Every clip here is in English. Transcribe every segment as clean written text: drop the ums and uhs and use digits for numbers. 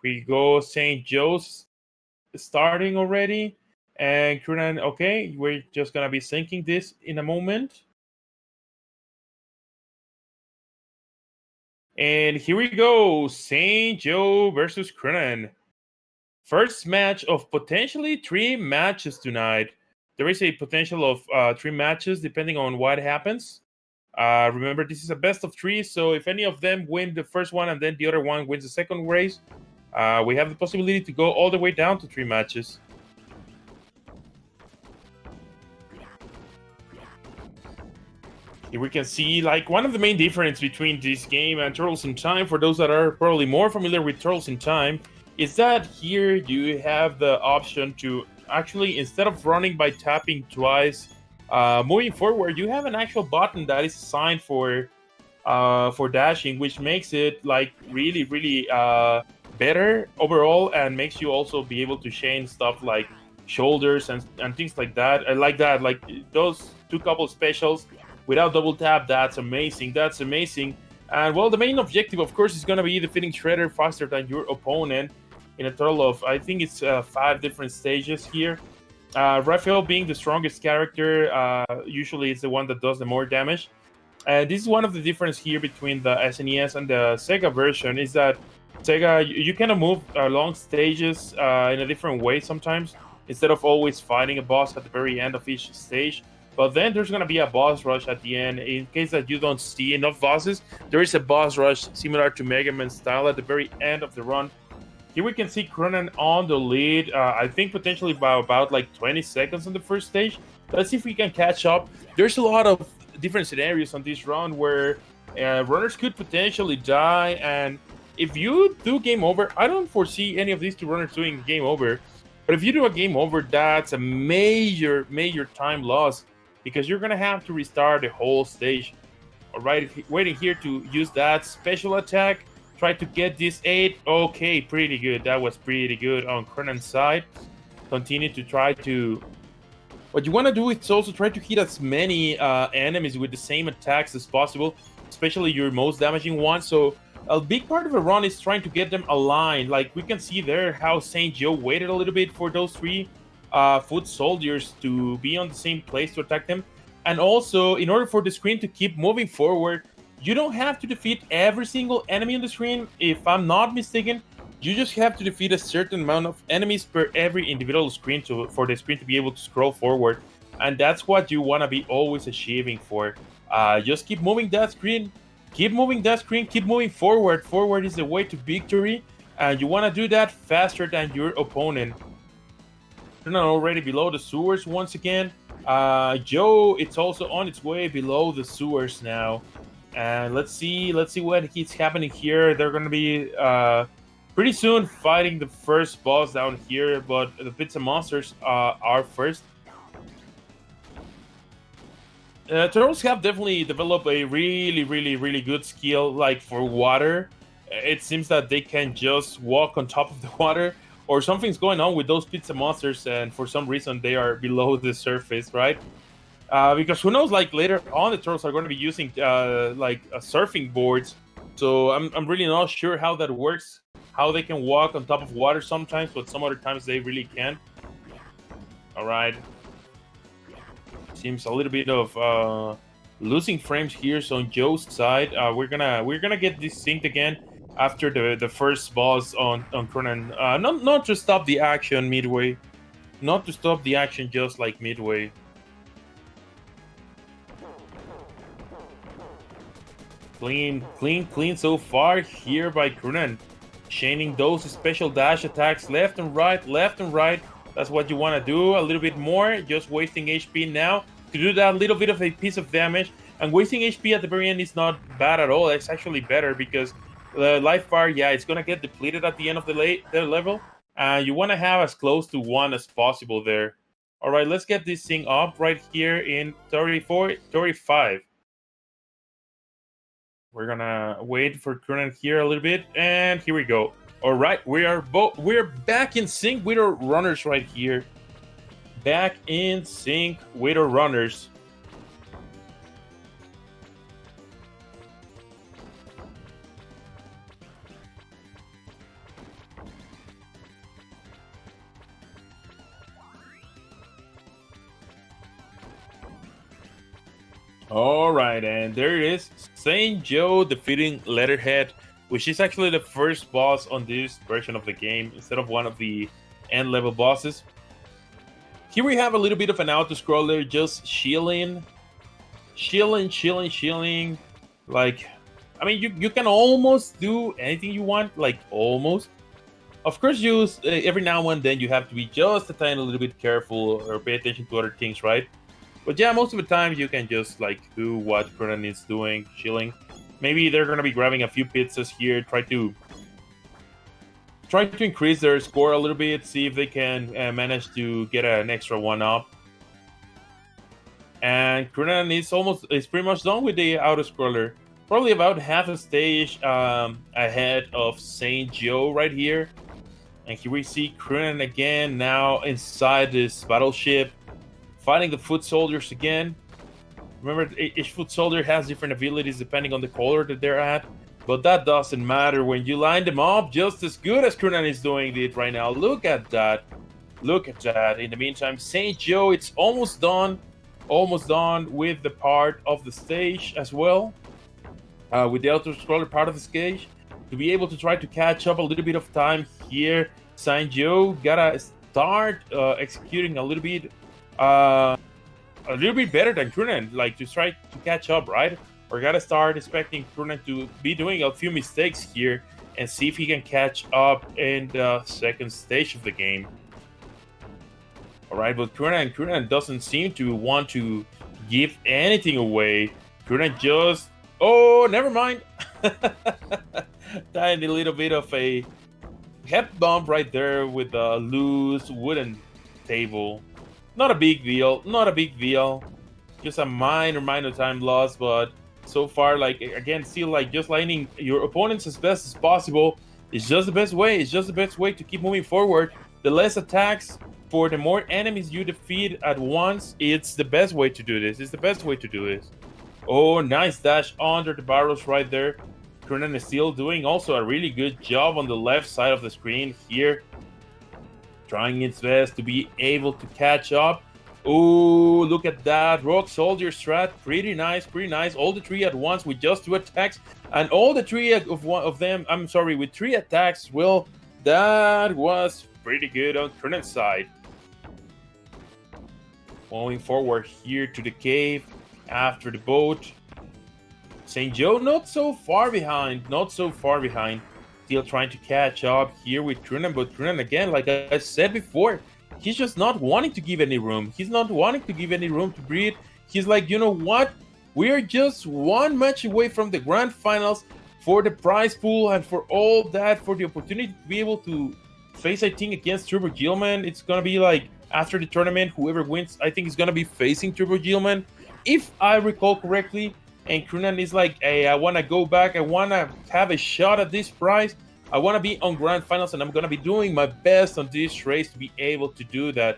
We go StJoe's starting already. And Crunan, okay, we're just going to be syncing this in a moment. And here we go, StJoe versus Crunan. First match of potentially 3 matches tonight. There is a potential of 3 matches depending on what happens. Remember, this is a best of 3, so if any of them win the first one and then the other one wins the second race, we have the possibility to go all the way down to 3 matches. Here we can see, like, one of the main difference between this game and Turtles in Time, for those that are probably more familiar with Turtles in Time, is that here you have the option to actually, instead of running by tapping twice, moving forward, you have an actual button that is assigned for dashing, which makes it like really better overall, and makes you also be able to chain stuff like shoulders and things like that. I like that, like those 2 couple specials without double tap. That's amazing. That's amazing. And well, the main objective, of course, is going to be defeating Shredder faster than your opponent in a total of, I think it's 5 different stages here. Raphael being the strongest character, usually it's the one that does the more damage. And this is one of the difference here between the SNES and the Sega version, is that Sega, you kind of move along stages in a different way sometimes, instead of always fighting a boss at the very end of each stage. But then there's going to be a boss rush at the end. In case that you don't see enough bosses, there is a boss rush similar to Mega Man style at the very end of the run. Here we can see Crunan on the lead, I think potentially by about like 20 seconds on the first stage. Let's see if we can catch up. There's a lot of different scenarios on this run where runners could potentially die, and if you do game over, I don't foresee any of these 2 runners doing game over, but if you do a game over, that's a major time loss, because you're gonna have to restart the whole stage. All right, waiting here to use that special attack, try to get this 8. Okay, pretty good. That was pretty good on Crunan's side. Continue to try to... What you want to do is also try to hit as many enemies with the same attacks as possible, especially your most damaging ones. So a big part of the run is trying to get them aligned. Like we can see there how StJoe waited a little bit for those 3 foot soldiers to be on the same place to attack them. And also, in order for the screen to keep moving forward, you don't have to defeat every single enemy on the screen. If I'm not mistaken, you just have to defeat a certain amount of enemies per every individual screen for the screen to be able to scroll forward. And that's what you want to be always achieving for. Just keep moving that screen. Keep moving that screen. Keep moving forward. Forward is the way to victory. And you want to do that faster than your opponent. They're not already below the sewers once again. Joe, it's also on its way below the sewers now. And let's see what is happening here. They're going to be... pretty soon fighting the first boss down here, but the pizza monsters are first. Turtles have definitely developed a really good skill, like for water. It seems that they can just walk on top of the water, or something's going on with those pizza monsters, and for some reason they are below the surface, right? Because who knows, like later on the turtles are going to be using like surfing boards, so I'm really not sure how that works. How they can walk on top of water sometimes, but some other times they really can't. All right. Seems a little bit of losing frames here. So on Joe's side, we're gonna get this synced again after the first boss on Crunan. Not to stop the action midway, not to stop the action just like midway. Clean so far here by Crunan. Chaining those special dash attacks left and right. That's what you want to do. A little bit more, just wasting HP now to do that little bit of a piece of damage. And wasting HP at the very end is not bad at all. It's actually better because the life bar, yeah, it's going to get depleted at the end of the level. And you want to have as close to 1 as possible there. All right, let's get this thing up right here in 35. We're gonna wait for Crunan here a little bit, and here we go. All right, we're back in sync with our runners right here. Back in sync with our runners. All right, and there it is. StJoe defeating Leatherhead, which is actually the first boss on this version of the game instead of one of the end level bosses. Here we have a little bit of an auto scroller, just chilling. Like, I mean, you can almost do anything you want, like almost. Of course, every now and then you have to be just a tiny little bit careful or pay attention to other things, right? But yeah, most of the time you can just like do what Crunan is doing, chilling. Maybe they're gonna be grabbing a few pizzas here, try to increase their score a little bit, see if they can manage to get an extra one up. And Crunan is pretty much done with the auto scroller. Probably about half a stage ahead of StJoe right here. And here we see Crunan again now inside this battleship, fighting the foot soldiers again. Remember, each foot soldier has different abilities depending on the color that they're at. But that doesn't matter when you line them up just as good as Crunan is doing it right now. Look at that. Look at that. In the meantime, StJoe, it's almost done. Almost done with the part of the stage as well. With the auto scroller part of the stage. To be able to try to catch up a little bit of time here, StJoe gotta start executing a little bit better than Crunan, like to try to catch up, right? Or gotta start expecting Crunan to be doing a few mistakes here and see if he can catch up in the second stage of the game. Alright, but Crunan doesn't seem to want to give anything away. Crunan just... Oh, never mind! Tiny little bit of a head bump right there with a loose wooden table. Not a big deal, not a big deal. Just a minor time loss, but so far, like, again, still, like, just lining your opponents as best as possible is just the best way. It's just the best way to keep moving forward. The less attacks, for the more enemies you defeat at once, it's the best way to do this. It's the best way to do this. Oh, nice dash under the barrels right there. Crunan is still doing also a really good job on the left side of the screen here. Trying its best to be able to catch up. Oh, look at that. Rock Soldier strat. Pretty nice, pretty nice. All the three at once with just 2 attacks. And all the three of them, I'm sorry, with 3 attacks. Well, that was pretty good on Crunan's side. Moving forward here to the cave after the boat. StJoe not so far behind, not so far behind. Still trying to catch up here with Crunan, but Crunan again, like I said before, he's just not wanting to give any room. He's not wanting to give any room to breathe. He's like, you know what? We're just one match away from the grand finals for the prize pool and for all that, for the opportunity to be able to face, I think, against Turbo Gilman. It's gonna be like after the tournament, whoever wins, I think is gonna be facing Turbo Gilman, if I recall correctly. And Crunan is like, hey, I want to go back. I want to have a shot at this prize. I want to be on grand finals, and I'm going to be doing my best on this race to be able to do that.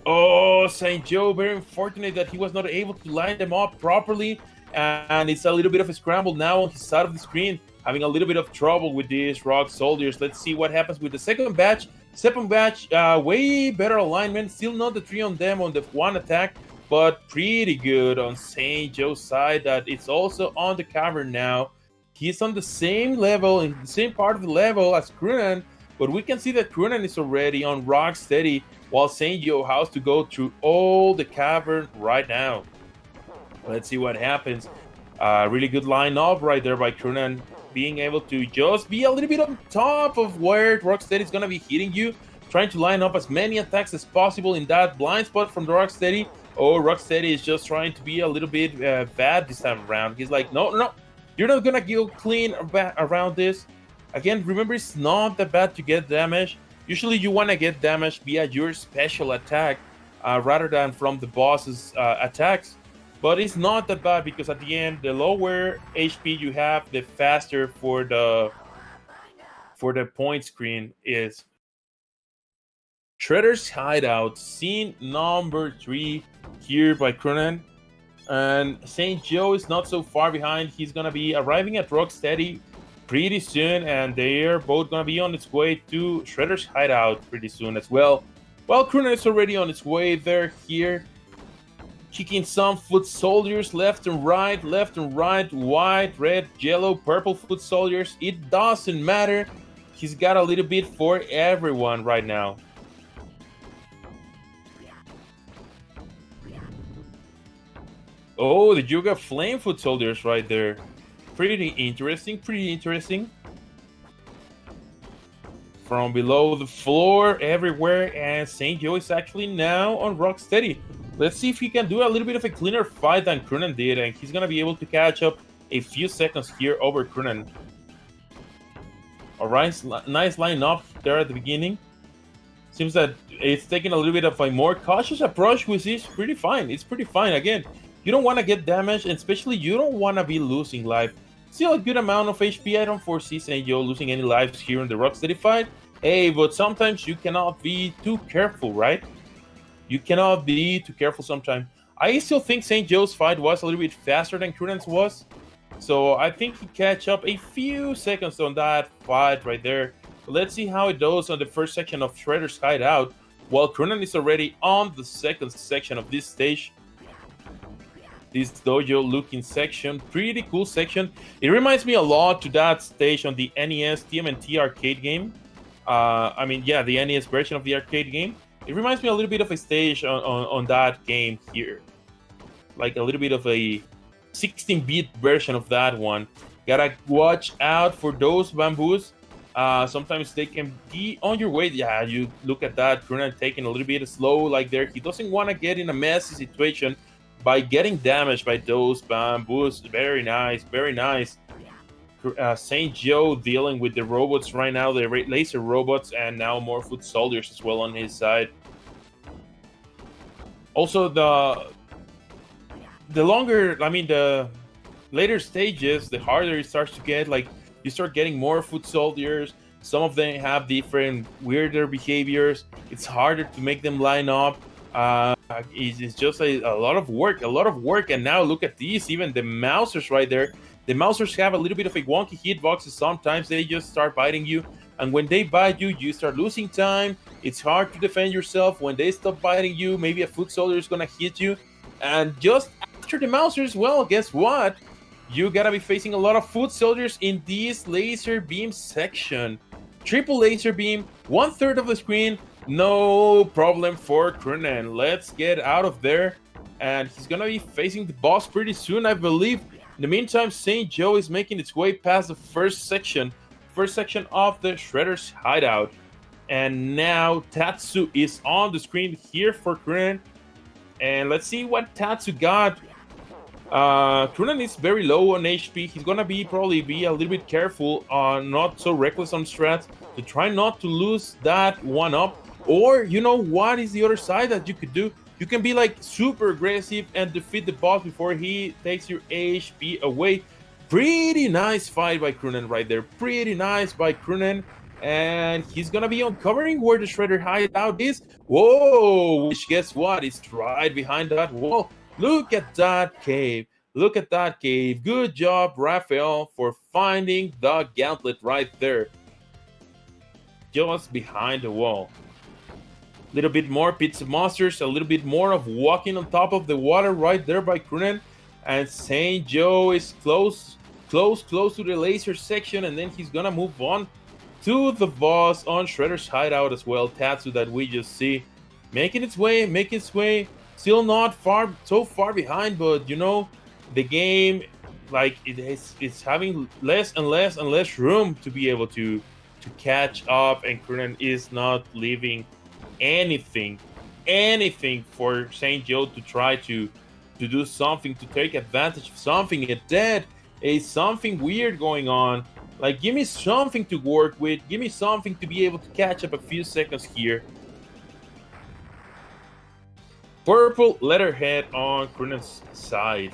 Oh, StJoe, very unfortunate that he was not able to line them up properly. And it's a little bit of a scramble now on his side of the screen, having a little bit of trouble with these Rock Soldiers. Let's see what happens with the second batch. Second batch, way better alignment. Still not the 3 on them on the 1 attack, but pretty good on StJoe's side that it's also on the cavern now. He's on the same level, in the same part of the level as Crunan, but we can see that Crunan is already on rock steady, while StJoe has to go through all the cavern right now. Let's see what happens. Really good line up right there by Crunan, being able to just be a little bit on top of where Rocksteady is going to be hitting you, trying to line up as many attacks as possible in that blind spot from the Rocksteady. Oh, Rocksteady is just trying to be a little bit bad this time around. He's like, no, you're not gonna go clean around this. Again, remember, it's not that bad to get damage. Usually you want to get damage via your special attack rather than from the boss's attacks. But it's not that bad because at the end, the lower HP you have, the faster for the point screen is. Shredder's Hideout, scene number 3 here by Crunan. And StJoe is not so far behind. He's going to be arriving at Rocksteady pretty soon, and they're both going to be on its way to Shredder's Hideout pretty soon as well. Well, Crunan is already on its way there here. Kicking some foot soldiers left and right, white, red, yellow, purple foot soldiers. It doesn't matter. He's got a little bit for everyone right now. Oh, the Yuga flame foot soldiers right there. Pretty interesting. From below the floor, everywhere, and StJoe is actually now on Rocksteady. Let's see if he can do a little bit of a cleaner fight than Crunan did, and he's gonna be able to catch up a few seconds here over Crunan. Alright, nice line up there at the beginning. Seems that it's taking a little bit of a more cautious approach, which is pretty fine. It's pretty fine. Again, you don't want to get damaged, and especially you don't want to be losing life. Still a good amount of HP. I don't foresee StJoe losing any lives here in the Rocksteady fight. Hey, but sometimes you cannot be too careful, right? You cannot be too careful sometimes. I still think StJoe's fight was a little bit faster than Crunan's was. So I think he catch up a few seconds on that fight right there. Let's see how it goes on the first section of Shredder's Hideout, while Crunan is already on the second section of this stage. This dojo looking section, pretty cool section. It reminds me a lot to that stage on the NES TMNT arcade game. The NES version of the arcade game. It reminds me a little bit of a stage on that game here. Like a little bit of a 16-bit version of that one. Gotta watch out for those bamboos. Sometimes they can be on your way. Yeah, you look at that. Crunan taking a little bit slow like there. He doesn't want to get in a messy situation by getting damaged by those bamboos. Very nice, very nice. StJoe dealing with the robots right now, the laser robots, and now more foot soldiers as well on his side. Also, the later stages, the harder it starts to get. Like, you start getting more foot soldiers. Some of them have different, weirder behaviors. It's harder to make them line up. It's just a lot of work, and now look at these, even the mousers right there. The mousers have a little bit of a wonky hitboxes. Sometimes they just start biting you, and when they bite you, you start losing time. It's hard to defend yourself. When they stop biting you, maybe a foot soldier is gonna hit you, and just after the mousers, well, guess what? You gotta be facing a lot of foot soldiers in this laser beam section. Triple laser beam, 1/3 of the screen. No problem for Crunan. Let's get out of there. And he's gonna be facing the boss pretty soon, I believe. In the meantime, StJoe is making its way past the first section of the Shredder's Hideout. And now Tatsu is on the screen here for Crunan. And let's see what Tatsu got. Crunan is very low on HP. He's gonna probably be a little bit careful, not so reckless on strats, to try not to lose that one up. Or, you know what is the other side that you could do? You can be like super aggressive and defeat the boss before he takes your HP away. Pretty nice fight by Crunan right there. Pretty nice by Crunan. And he's gonna be uncovering where the Shredder hideout is. Whoa! Which, guess what? It's right behind that wall. Look at that cave. Look at that cave. Good job, Raphael, for finding the gauntlet right there. Just behind the wall. A little bit more pizza monsters, a little bit more of walking on top of the water right there by Crunan. And StJoe is close to the laser section, and then he's gonna move on to the boss on Shredder's Hideout as well. Tatsu that we just see making its way. Still not so far behind, but you know, the game, like, it's having less and less room to be able to catch up, and Crunan is not leaving anything for StJoe to try to do something, to take advantage of something. Instead, is something weird going on. Like, give me something to work with. Give me something to be able to catch up a few seconds here. Purple letterhead on Crunan's side.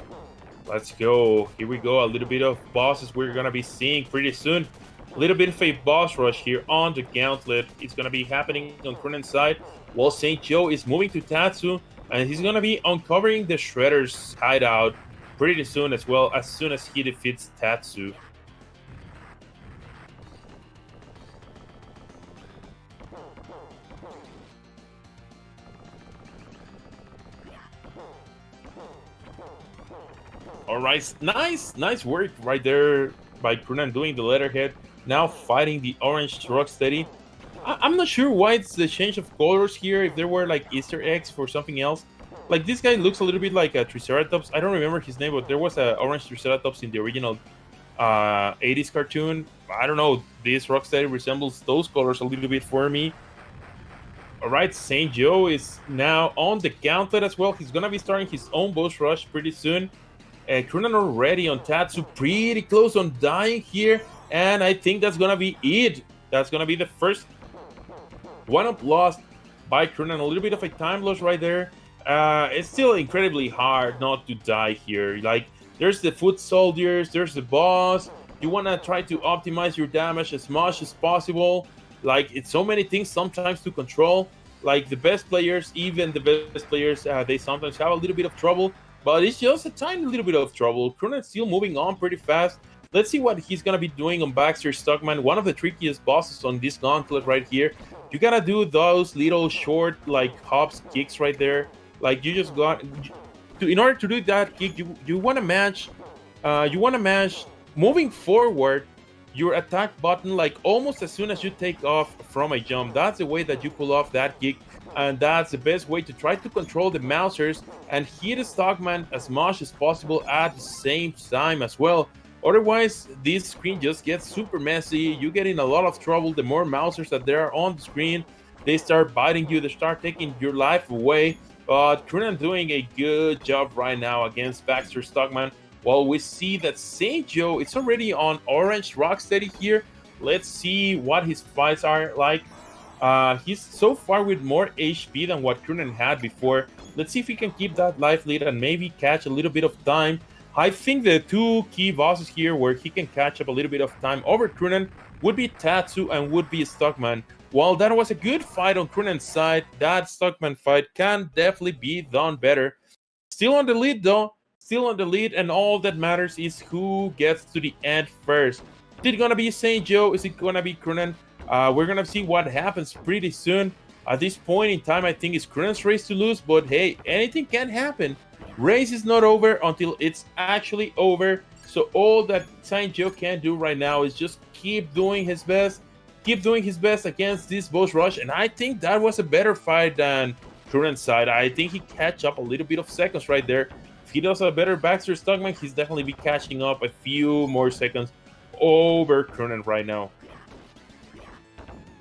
Let's go. Here we go. A little bit of bosses we're going to be seeing pretty soon. A little bit of a boss rush here on the gauntlet. It's going to be happening on Crunan's side, while StJoe is moving to Tatsu, and he's going to be uncovering the Shredder's hideout pretty soon as well, as soon as he defeats Tatsu. All right, nice work right there by Crunan doing the letterhead. Now fighting the orange Rocksteady. I'm not sure why it's the change of colors here. If there were like Easter eggs for something else, like this guy looks a little bit like a Triceratops. I don't remember his name, but there was a orange Triceratops in the original 80s cartoon. I don't know. This Rocksteady resembles those colors a little bit for me. All right, StJoe is now on the gauntlet as well. He's gonna be starting his own boss rush pretty soon. Crunan already on Tatsu, pretty close on dying here, and I think that's gonna be it. That's gonna be the first one-up lost by Crunan. A little bit of a time loss right there. It's still incredibly hard not to die here. Like, there's the foot soldiers, there's the boss. You wanna try to optimize your damage as much as possible. Like, it's so many things sometimes to control. Like, the best players, even the best players, they sometimes have a little bit of trouble. But it's just a tiny little bit of trouble. Crunan's still moving on pretty fast. Let's see what he's gonna be doing on Baxter Stockman, one of the trickiest bosses on this gauntlet right here. You gotta do those little short, like, hops kicks right there. Like, you just got in order to do that kick, you wanna match moving forward your attack button, like, almost as soon as you take off from a jump. That's the way that you pull off that kick. And that's the best way to try to control the Mousers and hit the Stockman as much as possible at the same time as well. Otherwise, this screen just gets super messy. You get in a lot of trouble. The more Mousers that there are on the screen, they start biting you, they start taking your life away. But Crunan doing a good job right now against Baxter Stockman. While we see that StJoe is already on orange Rocksteady here. Let's see what his fights are like. He's so far with more HP than what Crunan had before. Let's see if he can keep that life lead and maybe catch a little bit of time. I think the two key bosses here where he can catch up a little bit of time over Crunan would be Tatsu and would be Stockman. While that was a good fight on Crunan's side, that Stockman fight can definitely be done better. Still on the lead though, still on the lead, and all that matters is who gets to the end first. Is it gonna be StJoe? Is it gonna be Crunan? We're gonna see what happens pretty soon. At this point in time, I think it's Crunan's race to lose, but hey, anything can happen. Race is not over until it's actually over. So all that StJoe can do right now is just keep doing his best against this boss rush. And I think that was a better fight than Crunan's side. I think he catch up a little bit of seconds right there. If he does a better Baxter Stockman, he's definitely be catching up a few more seconds over Crunan right now.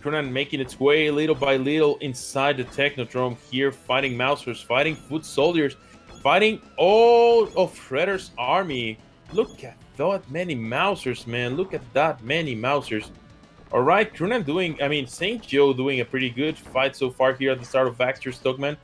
Crunan making its way little by little inside the Technodrome here, fighting Mousers, fighting foot soldiers, fighting all of Shredder's army. Look at that many Mousers, man. Look at that many Mousers. All right, Crunan doing, StJoe doing a pretty good fight so far here at the start of Baxter Stockman.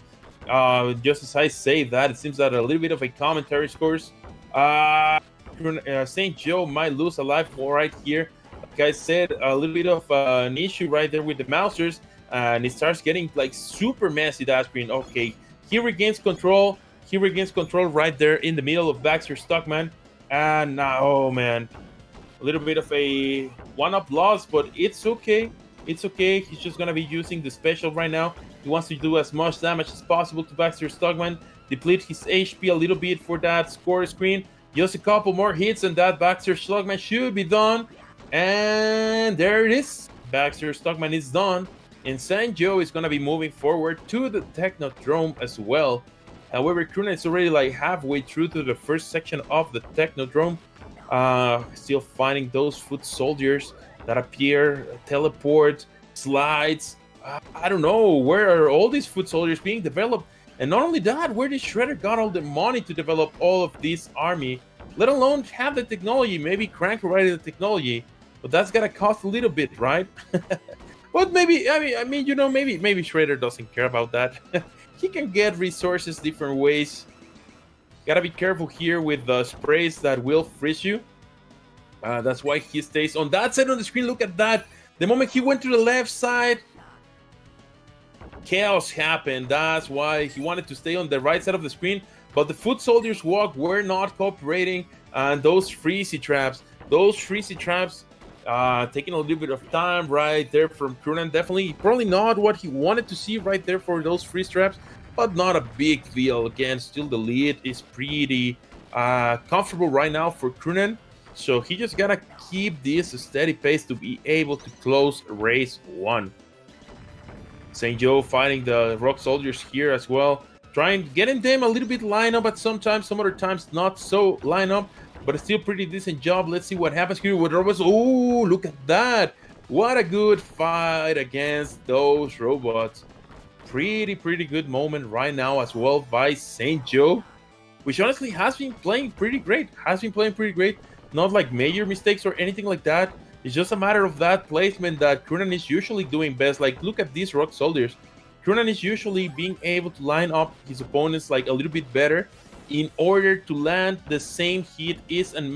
Just as I say that, it seems that a little bit of a commentary scores. StJoe might lose a life right here. Like I said, a little bit of an issue right there with the Mousers, and it starts getting like super messy, that screen. Okay, he regains control. He regains control right there in the middle of Baxter Stockman. And now, oh man, a little bit of a one-up loss, but it's okay. It's okay. He's just gonna be using the special right now. He wants to do as much damage as possible to Baxter Stockman, deplete his HP a little bit for that score screen. Just a couple more hits and that Baxter Stockman should be done. And there it is. Baxter Stockman is done. And StJoe is going to be moving forward to the Technodrome as well. However, Crunan is already like halfway through to the first section of the Technodrome. Still finding those foot soldiers that appear, teleport, slides. I don't know, where are all these foot soldiers being developed? And not only that, where did Shredder got all the money to develop all of this army? Let alone have the technology, maybe Crank provided the technology. But that's gonna cost a little bit, right? But maybe, maybe Shredder doesn't care about that. He can get resources different ways. Gotta be careful here with the sprays that will freeze you. That's why he stays on that side on the screen. Look at that. The moment he went to the left side, chaos happened. That's why he wanted to stay on the right side of the screen. But the foot soldiers walk were not cooperating. And those freezy traps, taking a little bit of time right there from Crunan. Definitely, probably not what he wanted to see right there for those freeze traps. but not a big deal. Again, still the lead is pretty comfortable right now for Crunan, so he just gotta keep this steady pace to be able to close race 1. StJoe fighting the Rock Soldiers here as well, trying getting them a little bit line up at some other times not so line up, but still pretty decent job. Let's see what happens here with robots. Oh, look at that! What a good fight against those robots. Pretty good moment right now as well by StJoe, which honestly has been playing pretty great. Not like major mistakes or anything like that. It's just a matter of that placement that Crunan is usually doing best. Like, look at these Rock Soldiers. Crunan is usually being able to line up his opponents like a little bit better in order to land the same hit in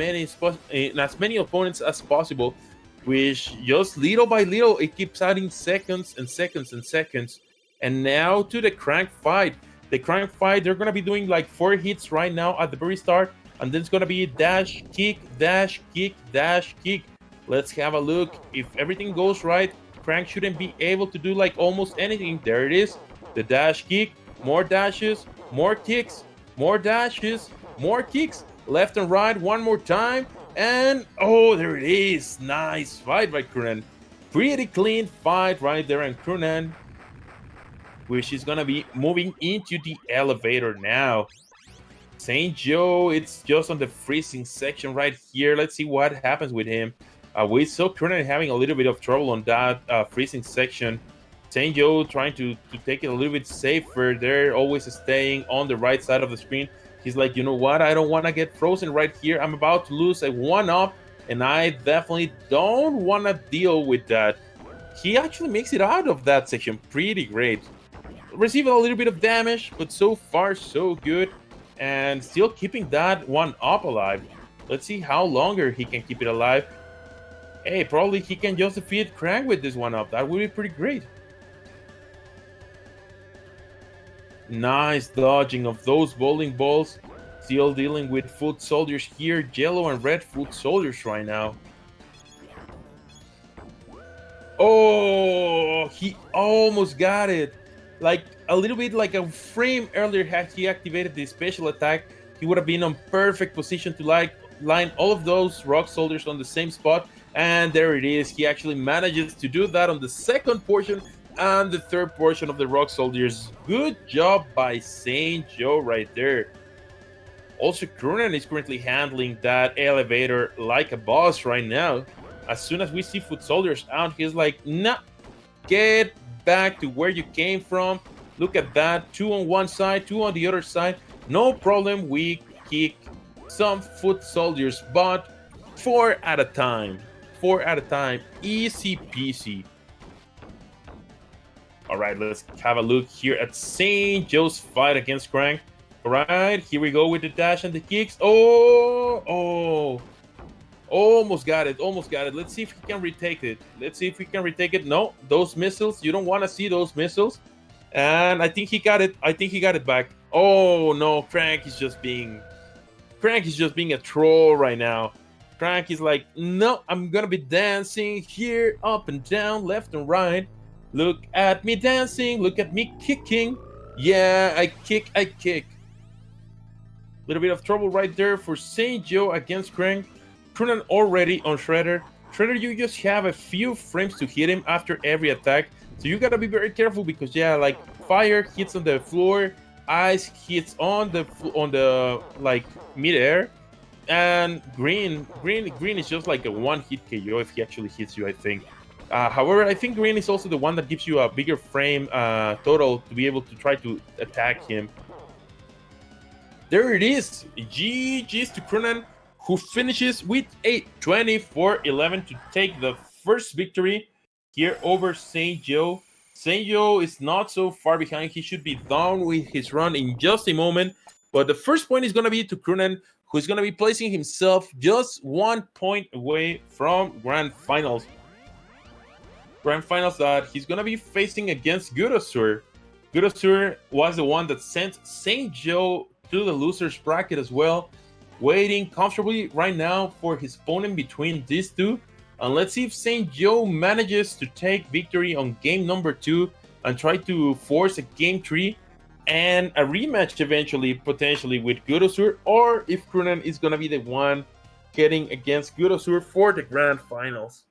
as many opponents as possible, which just little by little it keeps adding seconds and seconds and seconds. And now to the Crank fight. The Crank fight, they're gonna be doing like 4 hits right now at the very start, and then it's gonna be dash, kick, dash, kick, dash, kick. Let's have a look. If everything goes right, Crank shouldn't be able to do like almost anything. There it is. The dash kick, more dashes, more kicks, more dashes, more kicks, left and right one more time. And oh, there it is. Nice fight by Crunan. Pretty clean fight right there in Crunan, which is gonna be moving into the elevator now. StJoe, it's just on the freezing section right here. Let's see what happens with him. We saw Crunan having a little bit of trouble on that freezing section. StJoe trying to take it a little bit safer. They're always staying on the right side of the screen. He's like, you know what? I don't want to get frozen right here. I'm about to lose a 1-up, and I definitely don't want to deal with that. He actually makes it out of that section pretty great. Receiving a little bit of damage, but so far so good, and still keeping that 1-up alive. Let's see how longer he can keep it alive. Hey, probably he can just defeat Crank with this 1-up. That would be pretty great. Nice dodging of those bowling balls. Still dealing with foot soldiers here. Yellow and red foot soldiers right now. Oh, he almost got it. Like a little bit like a frame earlier, had he activated the special attack, he would have been on perfect position to line all of those Rock Soldiers on the same spot. And there it is. He actually manages to do that on the second portion and the third portion of the Rock Soldiers. Good job by StJoe right there. Also, Crunan is currently handling that elevator like a boss right now. As soon as we see foot soldiers out, he's like, nah, get back to where you came from. Look at that. 2 on one side, 2 on the other side. No problem. We kick some foot soldiers, but 4 at a time. 4 at a time. Easy peasy. All right, let's have a look here at StJoe's fight against Crank. All right, here we go with the dash and the kicks. Oh. Almost got it. Let's see if he can retake it. No, those missiles. You don't want to see those missiles. And I think he got it back. Oh no, Crank is just being a troll right now. Crank is like, no, I'm gonna be dancing here, up and down, left and right. Look at me dancing. Look at me kicking. Yeah, I kick. Little bit of trouble right there for StJoe against Crank. Crunan already on Shredder. Shredder, you just have a few frames to hit him after every attack, so you gotta be very careful because yeah, like fire hits on the floor, ice hits on the like mid-air, and green is just like a one-hit KO if he actually hits you, I think. However, I think green is also the one that gives you a bigger frame total to be able to try to attack him. There it is. GG's to Crunan, who finishes with a 24-11 to take the first victory here over StJoe. StJoe is not so far behind. He should be done with his run in just a moment. But the first point is going to be to Crunan, who is going to be placing himself just 1 point away from Grand Finals. Grand Finals that he's going to be facing against Gudosur. Gudosur was the one that sent StJoe to the loser's bracket as well, waiting comfortably right now for his opponent between these two. And let's see if StJoe manages to take victory on game number 2 and try to force a game 3. and a rematch eventually, potentially with Gurosur, or if Crunan is gonna be the one getting against Gurosur for the grand finals.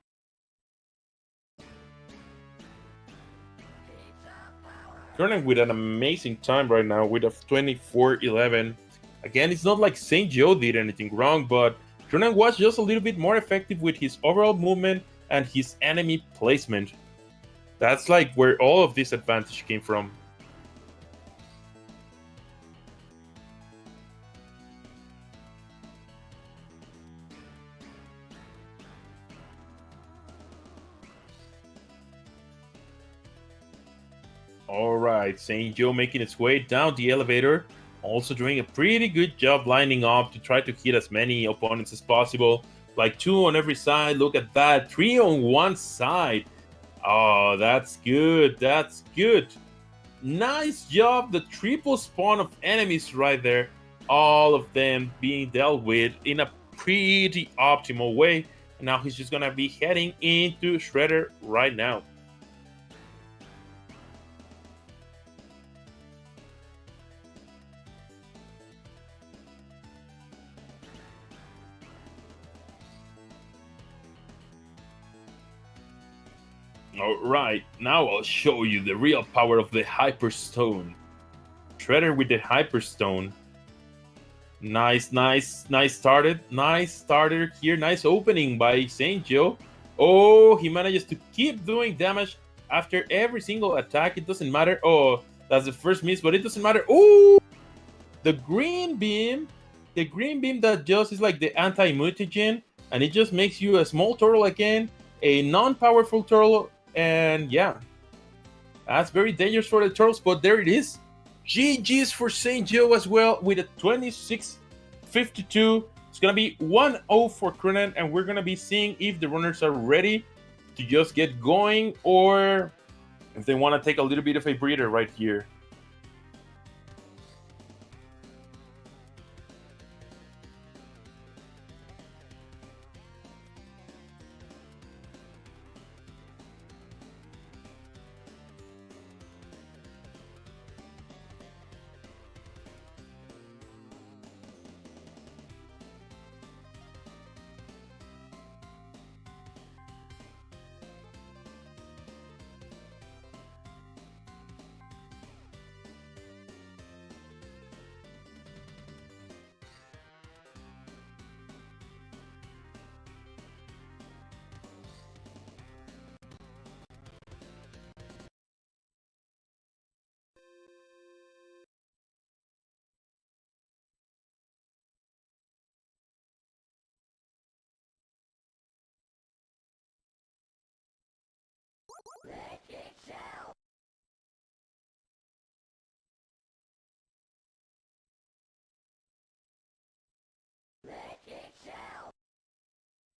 Crunan with an amazing time right now with a 24-11. Again, it's not like StJoe did anything wrong, but Crunan was just a little bit more effective with his overall movement and his enemy placement. That's like where all of this advantage came from. Alright, StJoe making its way down the elevator. Also doing a pretty good job lining up to try to hit as many opponents as possible. Like 2 on every side, look at that. 3 on one side. Oh, that's good, that's good. Nice job, the triple spawn of enemies right there. All of them being dealt with in a pretty optimal way. And now he's just gonna be heading into Shredder right now. Alright, now I'll show you the real power of the Hyperstone. Shredder with the Hyperstone. Nice started. Nice starter here. Nice opening by StJoe. Oh, he manages to keep doing damage after every single attack. It doesn't matter. Oh, that's the first miss, but it doesn't matter. Oh, the green beam. The green beam that just is like the anti-mutagen, and it just makes you a small turtle again, a non-powerful turtle. And yeah, that's very dangerous for the turtles, but there it is. GG's for StJoe as well with a 26-52. It's going to be 1-0 for Crunan, and we're going to be seeing if the runners are ready to just get going or if they want to take a little bit of a breather right here.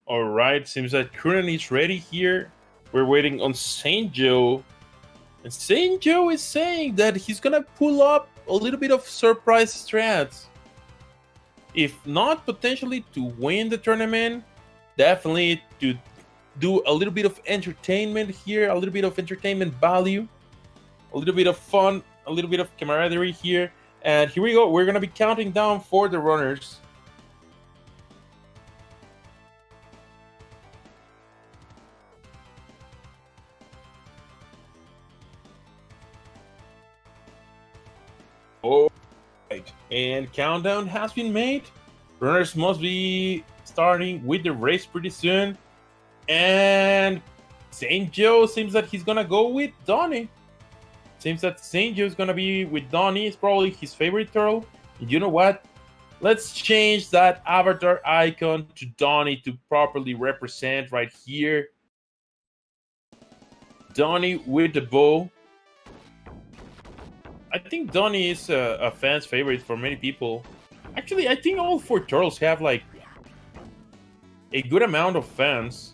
Alright, seems that Crunan is ready here. We're waiting on StJoe. And StJoe is saying that he's gonna pull up a little bit of surprise strats. If not potentially to win the tournament, definitely to do a little bit of entertainment here, a little bit of entertainment value, a little bit of fun, a little bit of camaraderie here. And here we go. We're gonna be counting down for the runners. All right, and countdown has been made. Runners must be starting with the race pretty soon. And StJoe seems that he's gonna go with Donnie. Seems that StJoe is gonna be with Donnie. It's probably his favorite turtle. And you know what? Let's change that avatar icon to Donnie to properly represent right here. Donnie with the bow. I think Donnie is a fan's favorite for many people. Actually, I think all 4 turtles have like a good amount of fans.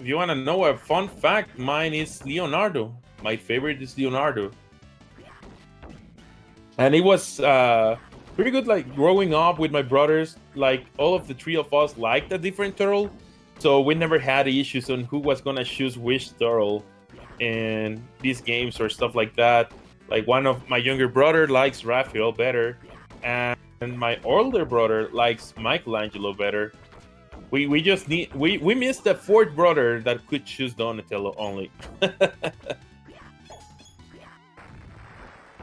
If you want to know a fun fact, mine is Leonardo. My favorite is Leonardo. And it was pretty good, like, growing up with my brothers. Like, all of the 3 of us liked a different turtle. So we never had issues on who was going to choose which turtle in these games or stuff like that. Like one of my younger brother likes Raphael better, and my older brother likes Michelangelo better. We just need we missed the fourth brother that could choose Donatello only.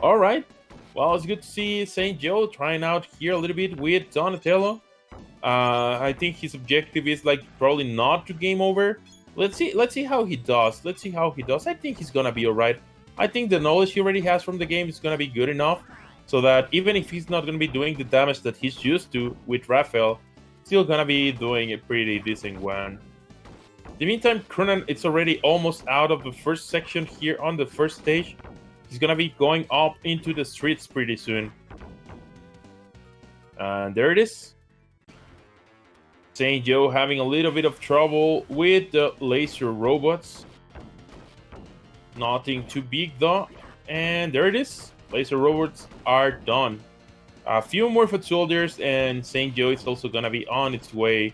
All right. Well, it's good to see StJoe trying out here a little bit with Donatello. I think his objective is like probably not to game over. Let's see how he does. Let's see how he does. I think he's gonna be alright. I think the knowledge he already has from the game is gonna be good enough so that even if he's not gonna be doing the damage that he's used to with Raphael, still gonna be doing a pretty decent one. In the meantime, Crunan it's already almost out of the first section here on the first stage. He's gonna be going up into the streets pretty soon. And there it is. StJoe having a little bit of trouble with the laser robots. Nothing too big though. And there it is. Laser robots are done. A few more foot soldiers and StJoe is also gonna be on its way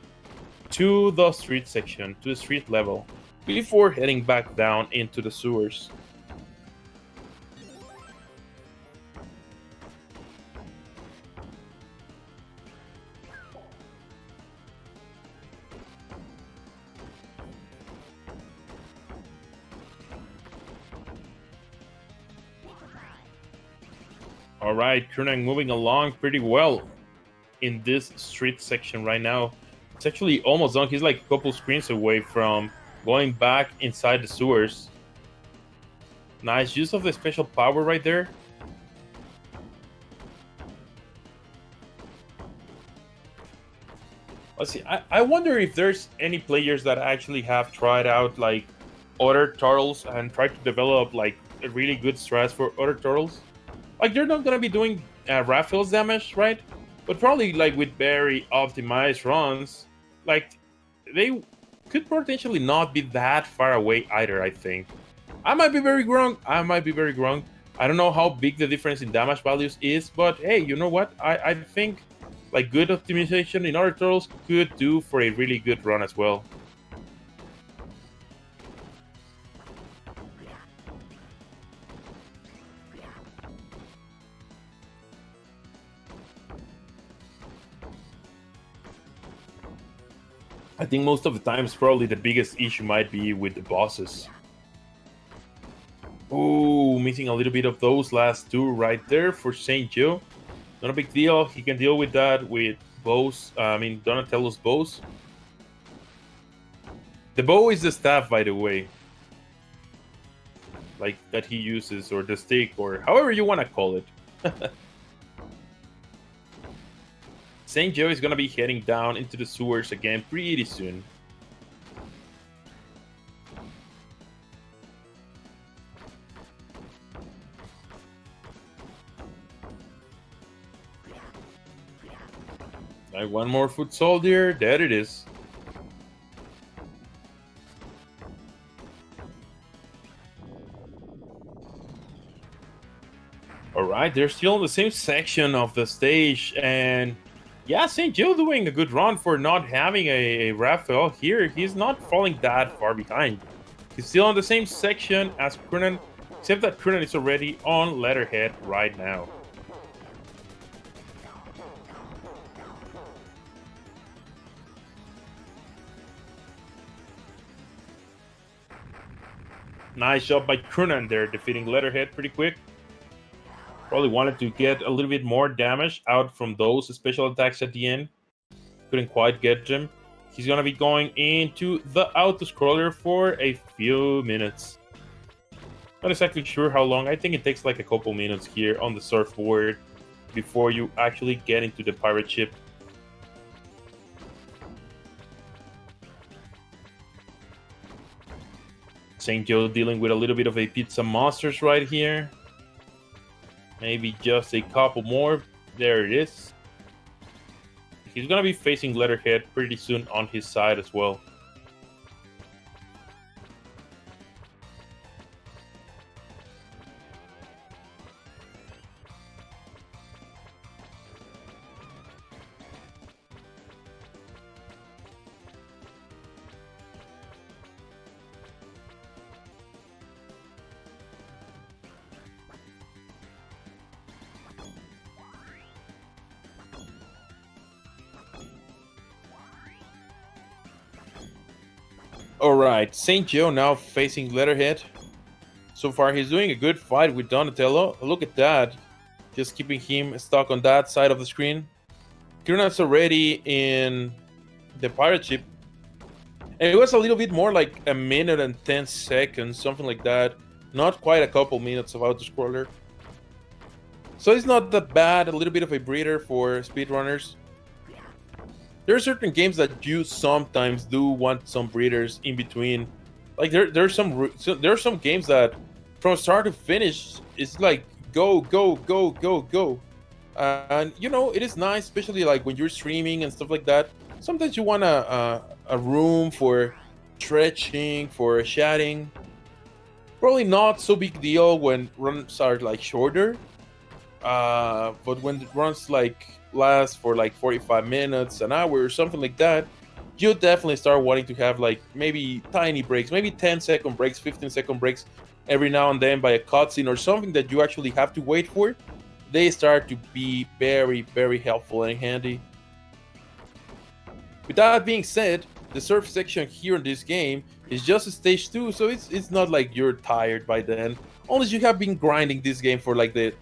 to the street section, to the street level, before heading back down into the sewers. All right, Crunan moving along pretty well in this street section right now. It's actually almost done. He's like a couple screens away from going back inside the sewers. Nice use of the special power right there. Let's see. I wonder if there's any players that actually have tried out like other turtles and tried to develop like a really good strats for other turtles. Like they're not gonna be doing Raphael's damage, right? But probably like with very optimized runs, like they could potentially not be that far away either. I think I might be very wrong. I might be very wrong. I don't know how big the difference in damage values is, but hey, you know what? I think like good optimization in other turtles could do for a really good run as well. I think most of the times, probably the biggest issue might be with the bosses. Oh, missing a little bit of those last two right there for StJoe. Not a big deal. He can deal with that with bows. Donatello's bows. The bow is the staff, by the way. Like, that he uses, or the stick, or however you want to call it. StJoe is going to be heading down into the sewers again pretty soon. Like one more foot soldier, there it is. Alright, they're still in the same section of the stage, and yeah, StJoe doing a good run for not having a Raphael here. He's not falling that far behind. He's still on the same section as Crunan, except that Crunan is already on Letterhead right now. Nice job by Crunan there, defeating Letterhead pretty quick. Probably wanted to get a little bit more damage out from those special attacks at the end. Couldn't quite get them. He's gonna be going into the auto-scroller for a few minutes. Not exactly sure how long. I think it takes like a couple minutes here on the surfboard before you actually get into the pirate ship. StJoe dealing with a little bit of a pizza monsters right here. Maybe just a couple more. There it is. He's gonna be facing Letterhead pretty soon on his side as well. Alright, StJoe now facing Leatherhead. So far, he's doing a good fight with Donatello. Look at that. Just keeping him stuck on that side of the screen. Crunan's already in the pirate ship. And it was a little bit more like a minute and 10 seconds, something like that. Not quite a couple minutes of auto-scroller. So it's not that bad, a little bit of a breather for speedrunners. There are certain games that you sometimes do want some breathers in between. Like there are some games that from start to finish it's like go go go go go, and you know it is nice, especially like when you're streaming and stuff like that. Sometimes you want a room for stretching, for chatting. Probably not so big deal when runs are like shorter, but when it runs like last for like 45 minutes, an hour, or something like that, you definitely start wanting to have like maybe tiny breaks, maybe 10-second breaks, 15-second breaks every now and then by a cutscene or something that you actually have to wait for. They start to be very, very helpful and handy. With that being said, the surf section here in this game is just stage 2, so it's not like you're tired by then, unless you have been grinding this game for like the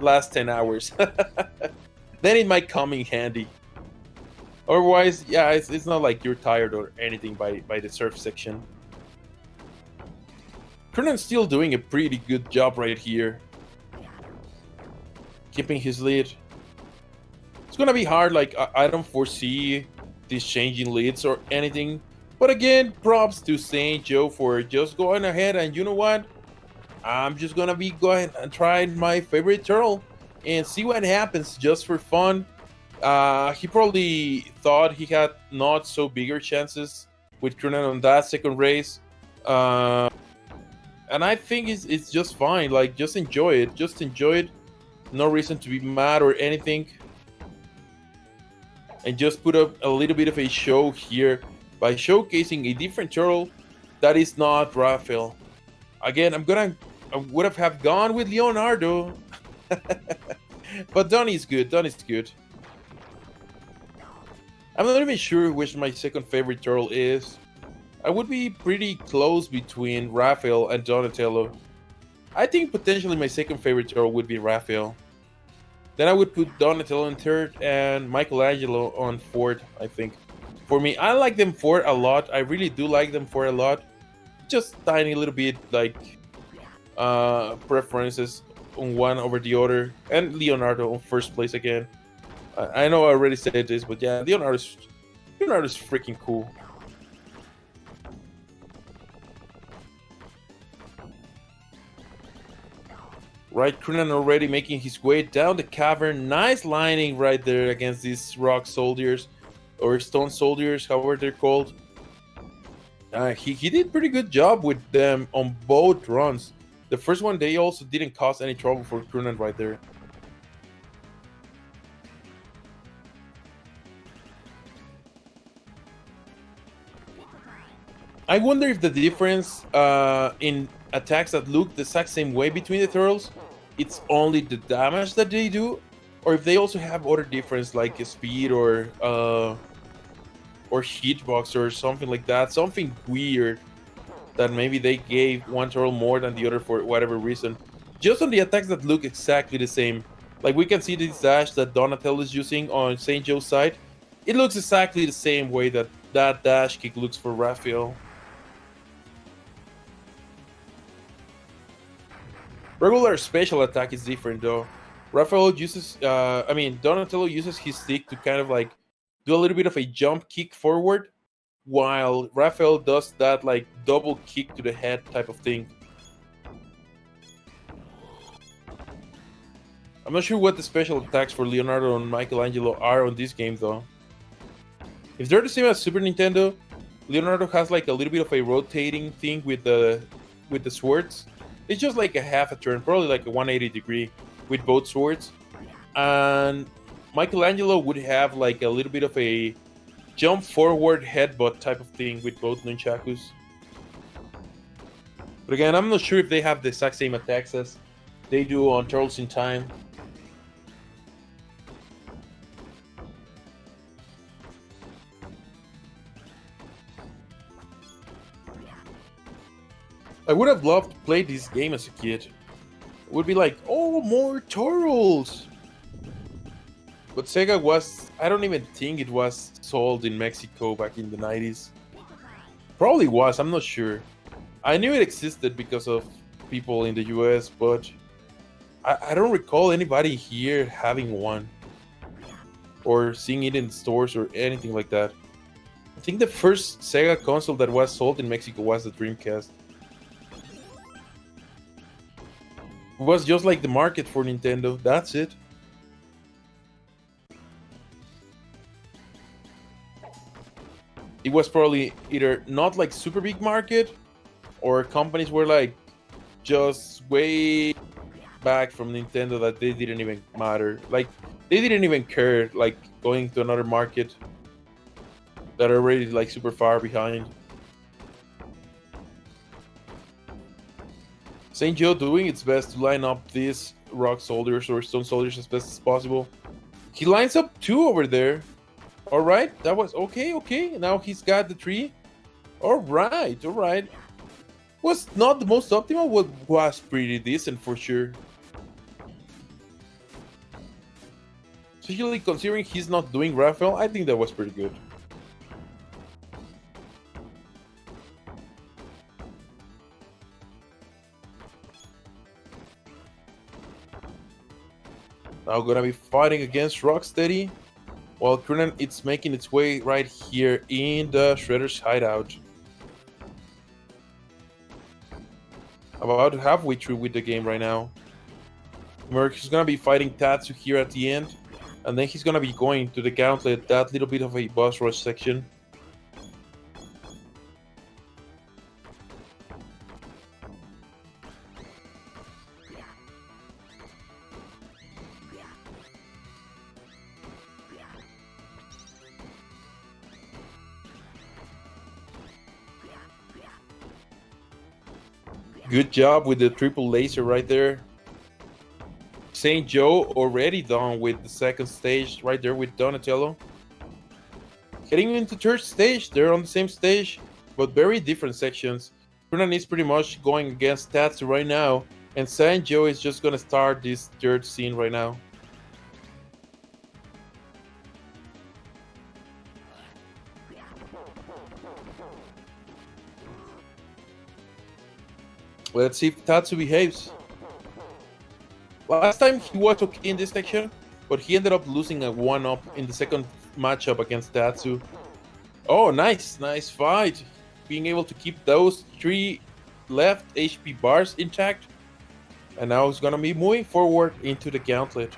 last 10 hours. Then it might come in handy. Otherwise, yeah, it's not like you're tired or anything by the surf section. Crunan's still doing a pretty good job right here, keeping his lead. It's gonna be hard, like I don't foresee these changing leads or anything. But again, props to StJoe for just going ahead, and you know what? I'm just gonna be going and trying my favorite turtle and see what happens just for fun. He probably thought he had not so bigger chances with Crunan on that second race. And I think it's just fine. Like, just enjoy it. Just enjoy it. No reason to be mad or anything. And just put up a little bit of a show here by showcasing a different turtle that is not Raphael. Again, I would have gone with Leonardo. But Donnie's good. Donnie's good. I'm not even sure which my second favorite turtle is. I would be pretty close between Raphael and Donatello. I think potentially my second favorite turtle would be Raphael. Then I would put Donatello in third and Michelangelo on fourth, I think. For me, I like them four a lot. I really do like them four a lot. Just tiny little bit like preferences on one over the other. And Leonardo on first place again. I know I already said this, but yeah, Leonardo's freaking cool. Right, Crunan already making his way down the cavern. Nice lining right there against these rock soldiers, or stone soldiers, however they're called. He did pretty good job with them on both runs. The first one, they also didn't cause any trouble for Crunan right there. I wonder if the difference in attacks that look the exact same way between the turtles, it's only the damage that they do, or if they also have other difference like speed or hitbox or something like that, something weird that maybe they gave one turtle more than the other for whatever reason. Just on the attacks that look exactly the same, like we can see this dash that Donatello is using on StJoe's side, it looks exactly the same way that that dash kick looks for Raphael. Regular special attack is different though. Donatello uses his stick to kind of like do a little bit of a jump kick forward, while Raphael does that like double kick to the head type of thing. I'm not sure what the special attacks for Leonardo and Michelangelo are on this game though. If they're the same as Super Nintendo, Leonardo has like a little bit of a rotating thing with the swords. It's just like a half a turn, probably like a 180 degree with both swords. And Michelangelo would have like a little bit of a jump forward headbutt type of thing with both nunchakus. But again, I'm not sure if they have the exact same attacks as they do on Turtles in Time. I would have loved to play this game as a kid. It would be like, oh, more turtles. But Sega was, I don't even think it was sold in Mexico back in the 90s. Probably was, I'm not sure. I knew it existed because of people in the US, but I don't recall anybody here having one or seeing it in stores or anything like that. I think the first Sega console that was sold in Mexico was the Dreamcast. It was just like the market for Nintendo, that's it. It was probably either not like super big market, or companies were like just way back from Nintendo that they didn't even matter. Like they didn't even care like going to another market that are already like super far behind. StJoe doing its best to line up these rock soldiers or stone soldiers as best as possible. He lines up 2 over there. Alright, that was okay. Now he's got the 3. Alright. Was not the most optimal, but was pretty decent for sure. Especially considering he's not doing Raphael, I think that was pretty good. Now gonna be fighting against Rocksteady, while Crunan it's making its way right here in the Shredder's hideout. About halfway through with the game right now. Merc is gonna be fighting Tatsu here at the end, and then he's gonna be going to the Gauntlet, that little bit of a boss rush section. Good job with the triple laser right there. StJoe already done with the second stage right there with Donatello. Heading into third stage, they're on the same stage, but very different sections. Crunan is pretty much going against Tatsu right now, and StJoe is just gonna start this third scene right now. Let's see if Tatsu behaves. Last time he was okay in this section, but he ended up losing a 1-up in the second matchup against Tatsu. Oh, nice fight. Being able to keep those 3 left HP bars intact. And now he's gonna be moving forward into the Gauntlet.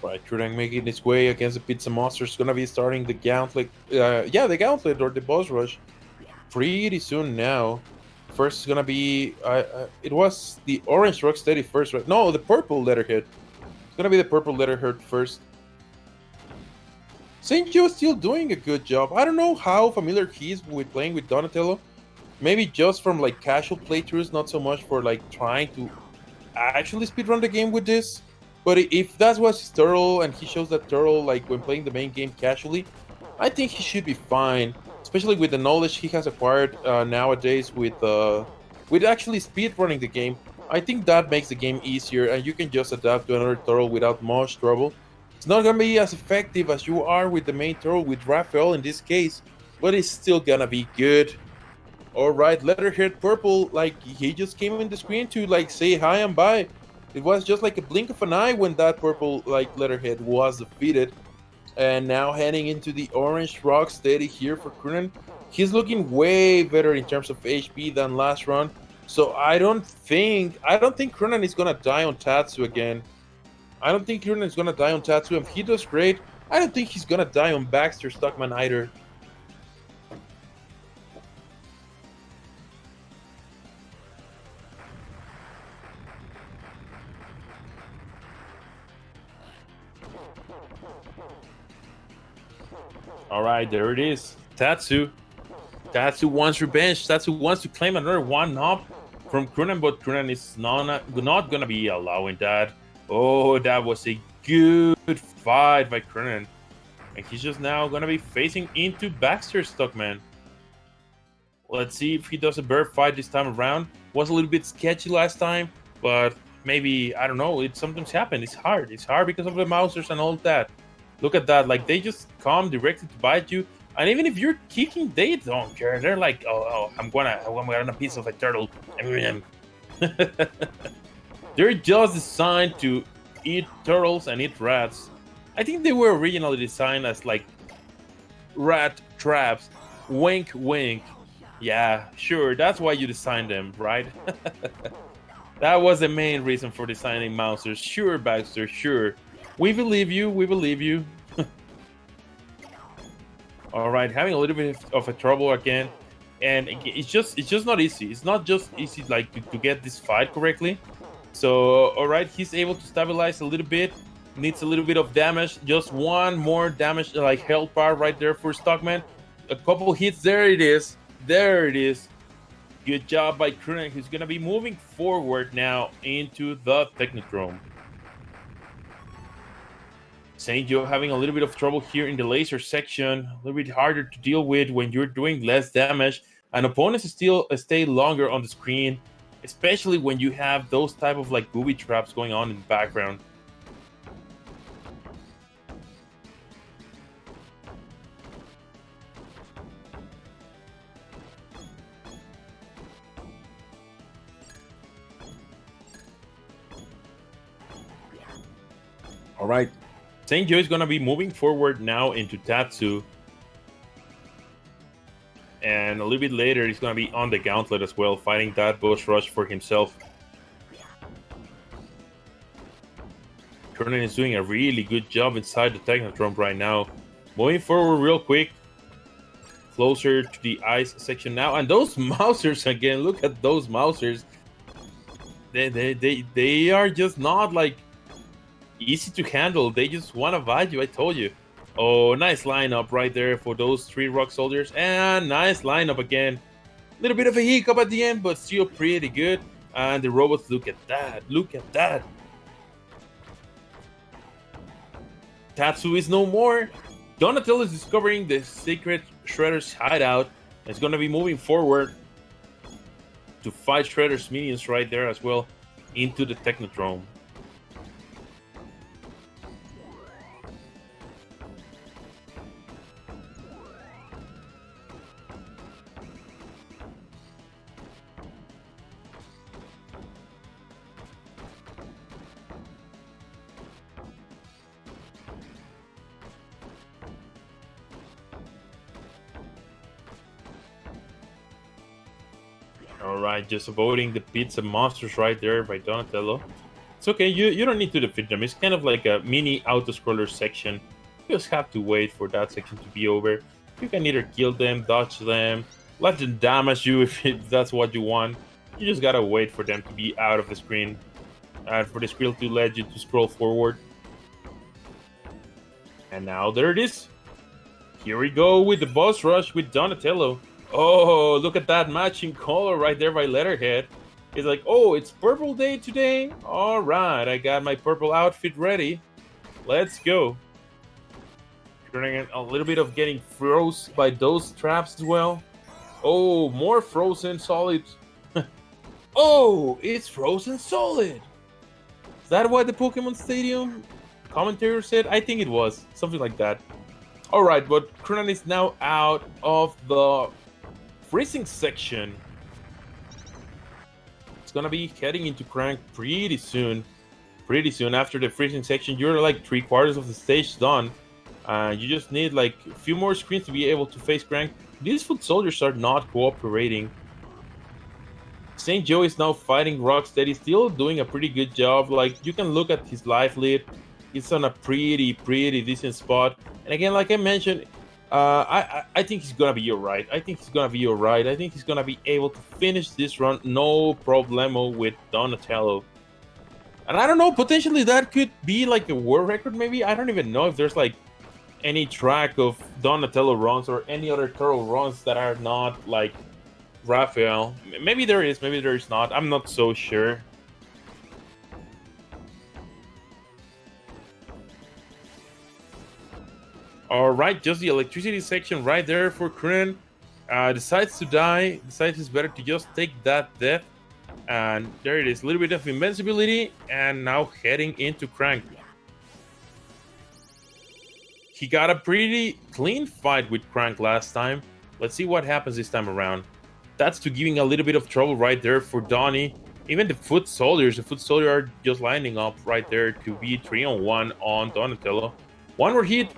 Right, Crunan making its way against the Pizza Monster is gonna be starting the Gauntlet. Yeah, the Gauntlet or the boss rush pretty soon now. First is gonna be it was the orange Rocksteady first, right? No, the purple Letterhead. It's gonna be the purple Letterhead first. StJoe is still doing a good job. I don't know how familiar he is with playing with Donatello. Maybe just from like casual playthroughs, not so much for like trying to actually speedrun the game with this. But if that was his turtle and he shows that turtle like when playing the main game casually, I think he should be fine. Especially with the knowledge he has acquired nowadays with actually speedrunning the game. I think that makes the game easier and you can just adapt to another turtle without much trouble. It's not gonna be as effective as you are with the main turtle with Raphael in this case, but it's still gonna be good. Alright, Letterhead Purple, like he just came in the screen to like say hi and bye. It was just like a blink of an eye when that purple like Letterhead was defeated. And now heading into the orange Rocksteady here for Crunan. He's looking way better in terms of HP than last run. So I don't think Crunan is gonna die on Tatsu again. I don't think Crunan is gonna die on Tatsu, and he does great I don't think he's gonna die on Baxter Stockman either. All right, there it is. Tatsu. Tatsu wants revenge. Tatsu wants to claim another one-up from Crunan, but Crunan is not going to be allowing that. Oh, that was a good fight by Crunan. And he's just now going to be facing into Baxter Stockman. Let's see if he does a better fight this time around. Was a little bit sketchy last time, but maybe, I don't know, it sometimes happens. It's hard. It's hard because of the mousers and all that. Look at that. Like, they just come directly to bite you. And even if you're kicking, they don't care. They're like, oh, I'm gonna piece of a turtle. They're just designed to eat turtles and eat rats. I think they were originally designed as like rat traps. Wink, wink. Yeah, sure. That's why you designed them, right? That was the main reason for designing mousers. Sure, Baxter. Sure. We believe you. We believe you. All right, having a little bit of a trouble again, and it's just not easy. It's not just easy like to get this fight correctly. So all right, he's able to stabilize a little bit. Needs a little bit of damage. Just one more damage, like health bar right there for Stockman. A couple hits. There it is. There it is. Good job by Crunan, who's gonna be moving forward now into the Technodrome. StJoe having a little bit of trouble here in the laser section. A little bit harder to deal with when you're doing less damage. And opponents still stay longer on the screen, especially when you have those type of like booby traps going on in the background. All right. StJoe is going to be moving forward now into Tatsu. And a little bit later, he's going to be on the Gauntlet as well, fighting that boss rush for himself. Crunan is doing a really good job inside the Technodrome right now. Moving forward real quick. Closer to the ice section now. And those mousers again, look at those mousers. They are just not like easy to handle. They just want to bite you, I told you. Oh, nice lineup right there for those 3 rock soldiers. And nice lineup again. Little bit of a hiccup at the end, but still pretty good. And the robots, look at that. Look at that. Tatsu is no more. Donatello is discovering the secret Shredder's hideout. It's going to be moving forward to fight Shredder's minions right there as well into the Technodrome. Alright, just avoiding the pizza monsters right there by Donatello. It's okay, you don't need to defeat them. It's kind of like a mini auto-scroller section. You just have to wait for that section to be over. You can either kill them, dodge them, let them damage you if that's what you want. You just gotta wait for them to be out of the screen. And for the screen to let you to scroll forward. And now there it is. Here we go with the boss rush with Donatello. Oh, look at that matching color right there by Letterhead. It's like, oh, it's purple day today? Alright, I got my purple outfit ready. Let's go. Turning a little bit of getting froze by those traps as well. Oh, more frozen solid. Oh, it's frozen solid. Is that what the Pokemon Stadium commentator said? I think it was. Something like that. Alright, but Crunan is now out of the freezing section. It's gonna be heading into Crank pretty soon. Pretty soon after the freezing section, you're like 3/4 of the stage done. You just need like a few more screens to be able to face Crank. These foot soldiers are not cooperating. StJoe is now fighting Rocksteady, still doing a pretty good job. Like, you can look at his life lead. it's on a pretty decent spot. And again, like I mentioned, I think he's gonna be alright. I think he's gonna be alright. I think he's gonna be able to finish this run no problemo with Donatello. And I don't know, potentially that could be like a world record. Maybe I don't even know if there's like any track of Donatello runs or any other turtle runs that are not like Raphael. Maybe there is, maybe there is not. I'm not so sure. All right, just the electricity section right there for Crunan. Decides to die. Decides it's better to just take that death. And there it is. A little bit of invincibility. And now heading into Crank. He got a pretty clean fight with Crank last time. Let's see what happens this time around. That's to giving a little bit of trouble right there for Donnie. Even the foot soldiers are just lining up right there to be 3-on-1 on Donatello. One more hit.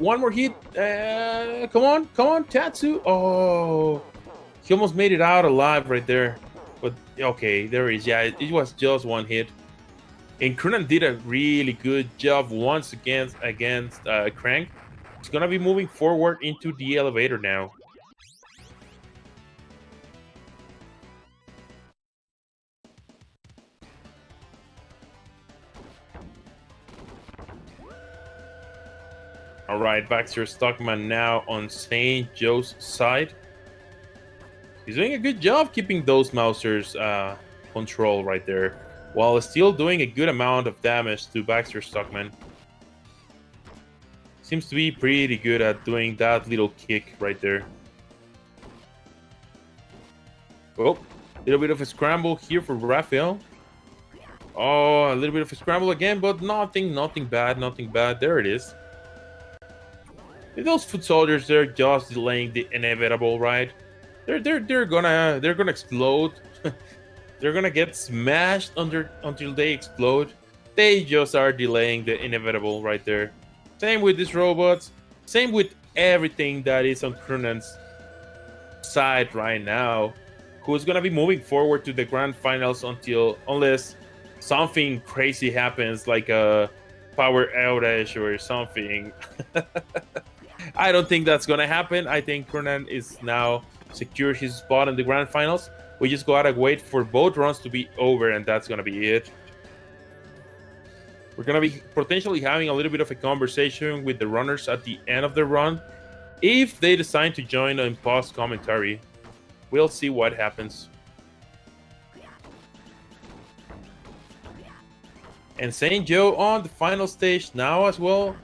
Come on, Tatsu. Oh, he almost made it out alive right there. But okay, there is. Yeah, it was just one hit. And Crunan did a really good job once against Crank. He's gonna be moving forward into the elevator now. All right, Baxter Stockman now on StJoe's side. He's doing a good job keeping those Mousers control right there, while still doing a good amount of damage to Baxter Stockman. Seems to be pretty good at doing that little kick right there. Oh, a little bit of a scramble here for Raphael. Oh, a little bit of a scramble again, but nothing bad. There it is. Those foot soldiers, they're just delaying the inevitable, right? They're gonna explode. They're gonna get smashed until they explode. They just are delaying the inevitable right there. Same with these robots. Same with everything that is on Crunan's side right now. Who's gonna be moving forward to the grand finals unless something crazy happens, like a power outage or something. I don't think that's gonna happen. I think Crunan is now secured his spot in the grand finals. We just gotta wait for both runs to be over, and that's gonna be it. We're gonna be potentially having a little bit of a conversation with the runners at the end of the run, if they decide to join in post commentary. We'll see what happens. And StJoe on the final stage now as well.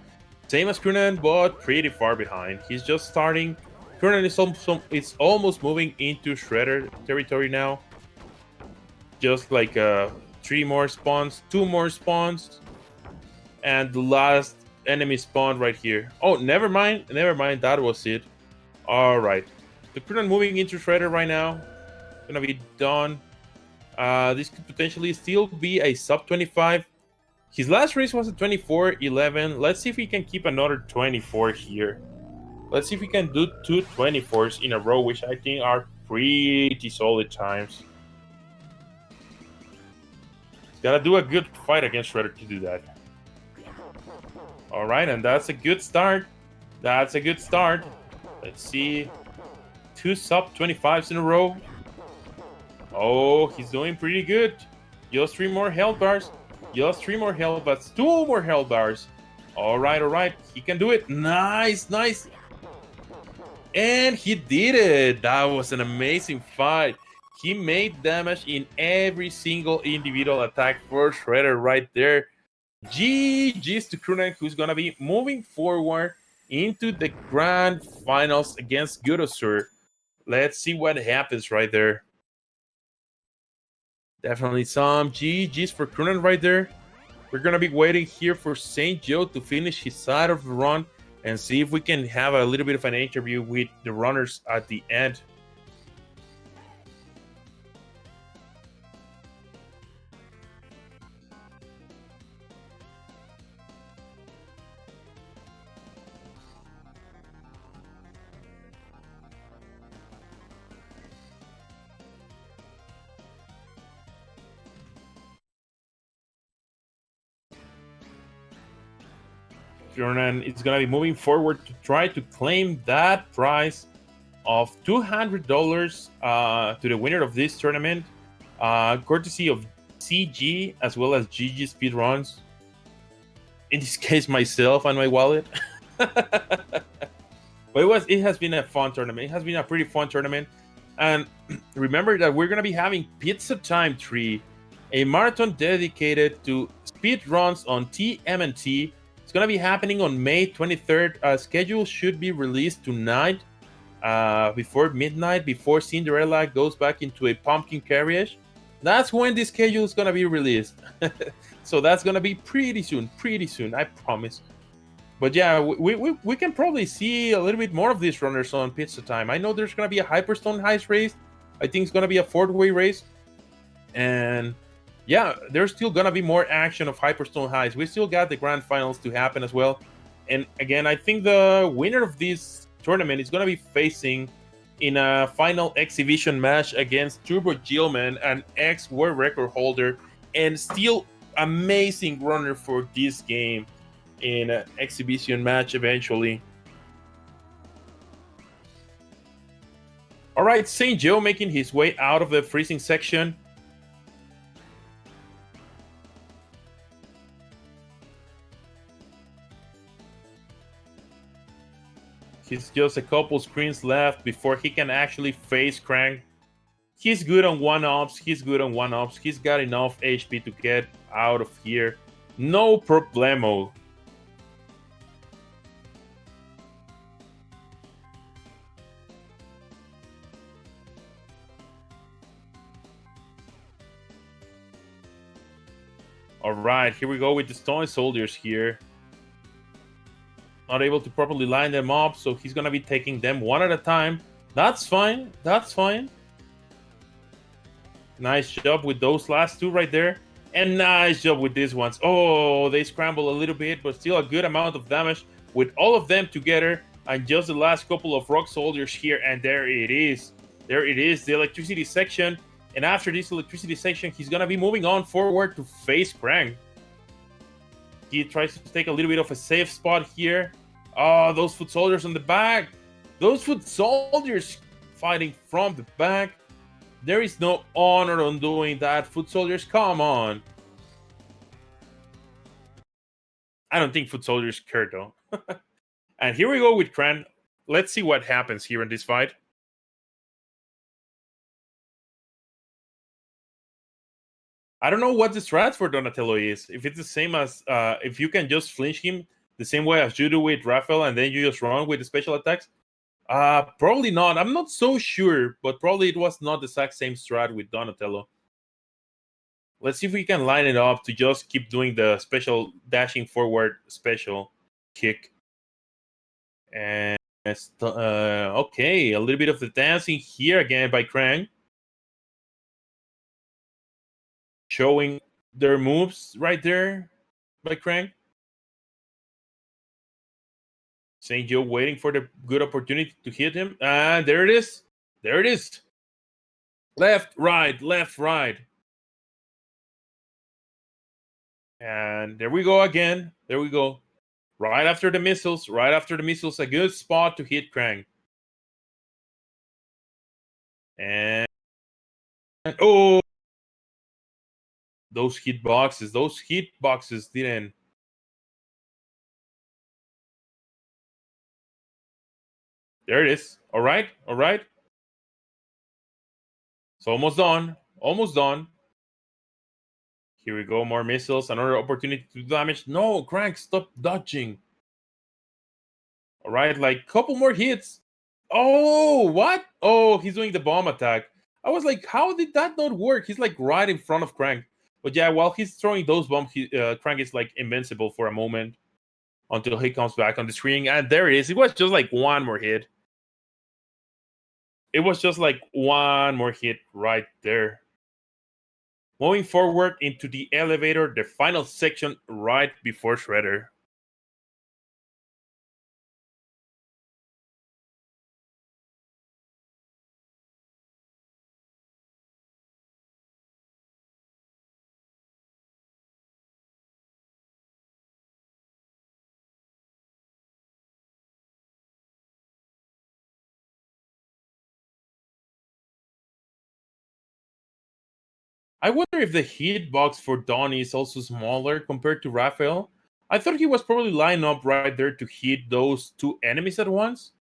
Same as Crunan, but pretty far behind. He's just starting. Crunan is almost moving into Shredder territory now. Just like 3 more spawns, 2 more spawns, and the last enemy spawn right here. Oh, never mind. That was it. All right. The Crunan moving into Shredder right now. Gonna be done. This could potentially still be a sub 25. His last race was a 24-11. Let's see if we can keep another 24 here. Let's see if we can do 2 24s in a row, which I think are pretty solid times. Gotta do a good fight against Shredder to do that. All right, and that's a good start. Let's see. 2 sub 25s in a row. Oh, he's doing pretty good. Just 3 more health bars. 2 more health bars. All right. He can do it. Nice. And he did it. That was an amazing fight. He made damage in every single individual attack for Shredder right there. GG's to Crunan, who's gonna be moving forward into the grand finals against Gudosur. Let's see what happens right there. Definitely some GG's for Crunan right there. We're gonna be waiting here for StJoe to finish his side of the run and see if we can have a little bit of an interview with the runners at the end. Crunan is going to be moving forward to try to claim that prize of $200 to the winner of this tournament, courtesy of CG as well as GG Speedruns. In this case, myself and my wallet. But it has been a fun tournament. It has been a pretty fun tournament. And remember that we're going to be having Pizza Time 3, a marathon dedicated to speed runs on TMNT. It's going to be happening on May 23rd. Schedule should be released tonight, before midnight, before Cinderella goes back into a pumpkin carriage. That's when the schedule is going to be released. So that's going to be pretty soon, I promise. But yeah, we can probably see a little bit more of these runners on Pizza Time. I know there's going to be a Hyperstone Heist race. I think it's going to be a 4-way race. And yeah, there's still going to be more action of Hyperstone Heist. We still got the grand finals to happen as well. And again, I think the winner of this tournament is going to be facing in a final exhibition match against Turbo Gilman, an ex-world record holder and still amazing runner for this game, in an exhibition match eventually. All right, StJoe making his way out of the freezing section. He's just a couple screens left before he can actually face Crank. He's good on one-ups. He's got enough HP to get out of here. No problemo. All right, here we go with the Stone Soldiers here. Not able to properly line them up, so he's going to be taking them one at a time. That's fine. Nice job with those last two right there. And nice job with these ones. Oh, they scramble a little bit, but still a good amount of damage with all of them together. And just the last couple of Rock Soldiers here, and there it is. The electricity section. And after this electricity section, he's going to be moving on forward to face Krang. He tries to take a little bit of a safe spot here. Oh, those foot soldiers on the back. Those foot soldiers fighting from the back. There is no honor on doing that, foot soldiers. Come on. I don't think foot soldiers care, though. And here we go with Kran. Let's see what happens here in this fight. I don't know what the strat for Donatello is. If it's the same as if you can just flinch him the same way as you do with Raphael, and then you just run with the special attacks. Probably not. I'm not so sure, but probably it was not the exact same strat with Donatello. Let's see if we can line it up to just keep doing the special dashing forward special kick. And okay, a little bit of the dancing here again by Krang. Showing their moves right there by Krang. StJoe waiting for the good opportunity to hit him. And there it is. Left, right. And there we go again. Right after the missiles, a good spot to hit Krang. And oh, those hitboxes didn't. There it is. All right. It's almost done. Here we go, more missiles, another opportunity to damage. No, Crank, stop dodging. All right, like couple more hits. Oh, what? Oh, he's doing the bomb attack. I was like, how did that not work? He's like right in front of Crank. But yeah, while he's throwing those bombs, Crank is like invincible for a moment until he comes back on the screen. And there it is. It was just like one more hit. Right there. Moving forward into the elevator, the final section right before Shredder. I wonder if the hitbox for Donnie is also smaller compared to Raphael. I thought he was probably lined up right there to hit those two enemies at once.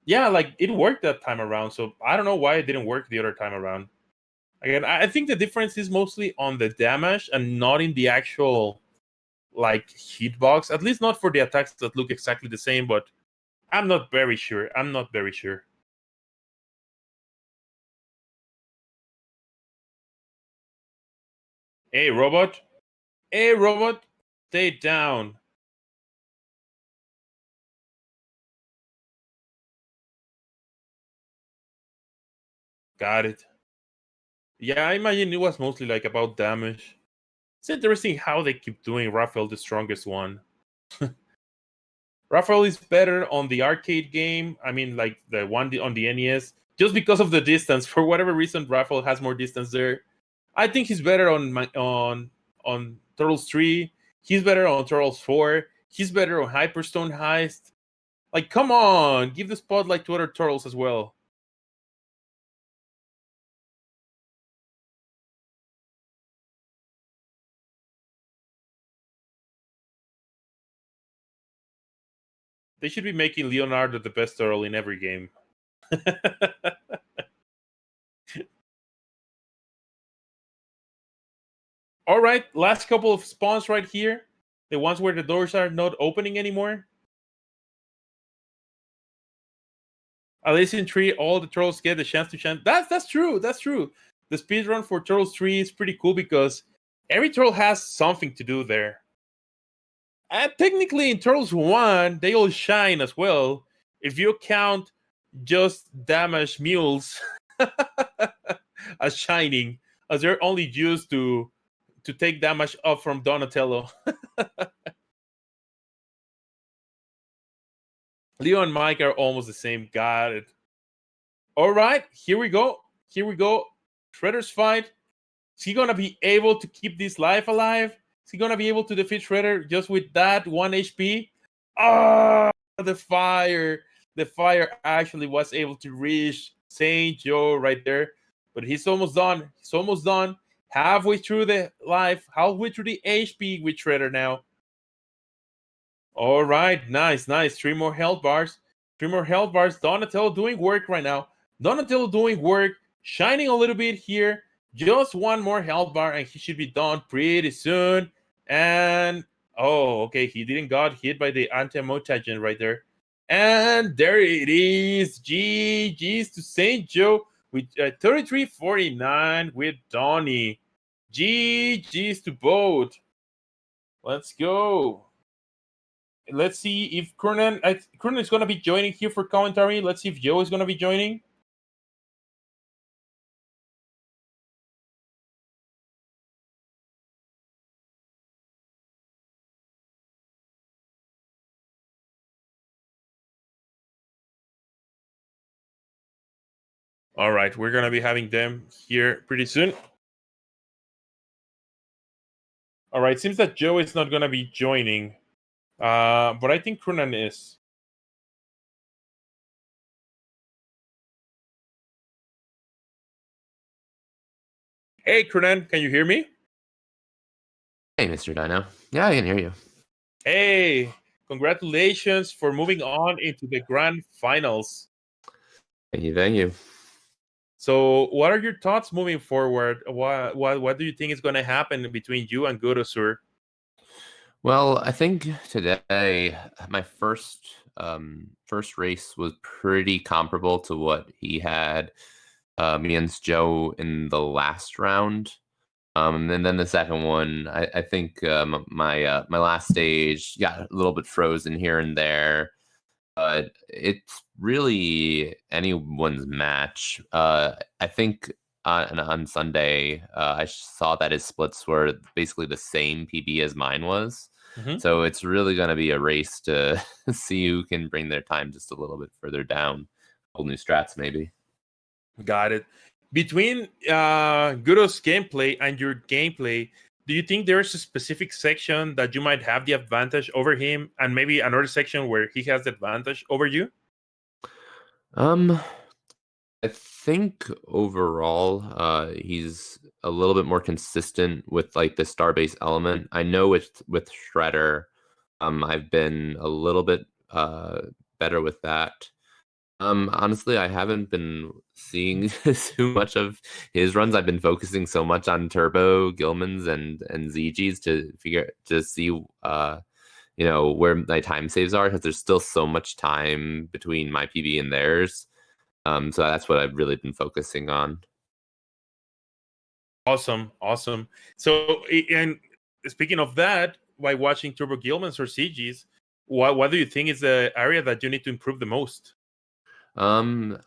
Yeah, like it worked that time around, so I don't know why it didn't work the other time around. Again, I think the difference is mostly on the damage and not in the actual like hitbox. At least not for the attacks that look exactly the same, but I'm not very sure. I'm not very sure. Hey, robot. Hey, robot. Stay down. Got it. Yeah, I imagine it was mostly like about damage. It's interesting how they keep doing Raphael the strongest one. Raphael is better on the arcade game. I mean, like the one on the NES, just because of the distance. For whatever reason, Raphael has more distance there. I think he's better on Turtles 3. He's better on Turtles 4. He's better on Hyperstone Heist. Like, come on, give the spotlight to other turtles as well. They should be making Leonardo the best turtle in every game. All right, last couple of spawns right here. The ones where the doors are not opening anymore. At least in 3, all the turtles get the chance to shine. That's true. That's true. The speedrun for Turtles 3 is pretty cool because every turtle has something to do there. And technically in Turtles 1, they all shine as well. If you count just damaged mules as shining, as they're only used to take damage up from Donatello. Leo and Mike are almost the same. Got it. All right, here we go. Here we go. Shredder's fight. Is he gonna be able to keep this life alive? Is he gonna be able to defeat Shredder just with that 1 HP? Ah, the fire. The fire actually was able to reach StJoe right there. But he's almost done. He's almost done. Halfway through the life, halfway through the HP with Shredder now. All right, nice, nice. 3 more health bars. 3 more health bars. Donatello doing work right now. Donatello doing work, shining a little bit here. Just 1 more health bar, and he should be done pretty soon. And oh, okay, he didn't got hit by the anti-mutagen right there. And there it is. GG's to StJoe with 33-49 with Donnie. GG's to both. Let's go. Let's see if Crunan is going to be joining here for commentary. Let's see if Joe is going to be joining. All right, we're going to be having them here pretty soon. All right, seems that Joe is not going to be joining, but I think Crunan is. Hey, Crunan, can you hear me? Hey, Mr. Dino. Yeah, I can hear you. Hey, congratulations for moving on into the grand finals. Thank you, thank you. So, what are your thoughts moving forward? What do you think is going to happen between you and Gurosur? Well, I think today my first race was pretty comparable to what he had me and StJoe in the last round. And then the second one, I think my last stage got a little bit frozen here and there. But it's really anyone's match. I think on Sunday, I saw that his splits were basically the same PB as mine was. Mm-hmm. So it's really going to be a race to see who can bring their time just a little bit further down. Whole new strats, maybe. Got it. Between Guro's gameplay and your gameplay, do you think there's a specific section that you might have the advantage over him, and maybe another section where he has the advantage over you? I think overall, he's a little bit more consistent with like the star-based element. I know with Shredder, I've been a little bit better with that. Honestly, I haven't been seeing too much of his runs. I've been focusing so much on Turbo, Gilman's, and ZG's to see where my time saves are, because there's still so much time between my PB and theirs. So that's what I've really been focusing on. Awesome, awesome. So, and speaking of that, by watching Turbo Gilman's or CG's, what do you think is the area that you need to improve the most? Um,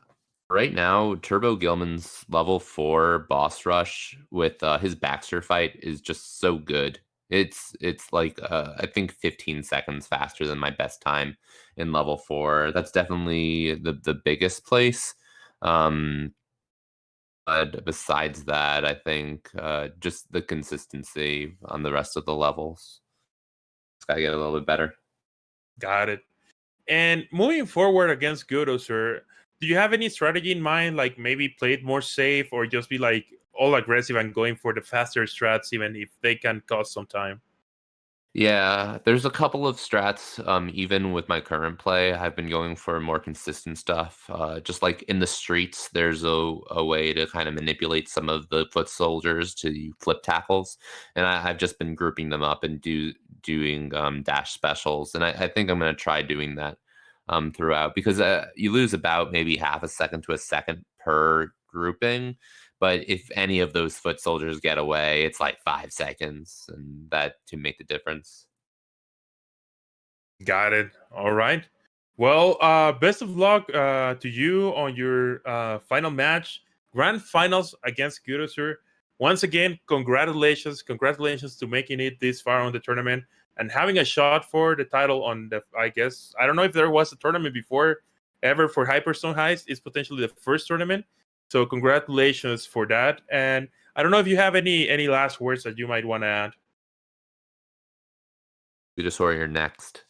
right now, Turbo Gilman's level 4 boss rush with his Baxter fight is just so good. It's like I think 15 seconds faster than my best time in level 4. That's definitely the biggest place. Um, but besides that, I think just the consistency on the rest of the levels. It's got to get a little bit better. Got it. And moving forward against Godo, sir, do you have any strategy in mind? Like maybe play it more safe, or just be like all aggressive and going for the faster strats, even if they can cost some time? Yeah, there's a couple of strats. Even with my current play, I've been going for more consistent stuff. Just like in the streets, there's a way to kind of manipulate some of the foot soldiers to flip tackles, and I've just been grouping them up and doing dash specials, and I think I'm going to try doing that throughout, because you lose about maybe half a second to a second per grouping. But if any of those foot soldiers get away, it's like 5 seconds, and that to make the difference. Got it. All right. Well, best of luck to you on your final match, grand finals against Godo, sir. Once again, congratulations, congratulations to making it this far on the tournament and having a shot for the title on the. I guess I don't know if there was a tournament before ever for Hyperstone Heist. It's potentially the first tournament, so congratulations for that. And I don't know if you have any last words that you might want to add. You just you're next.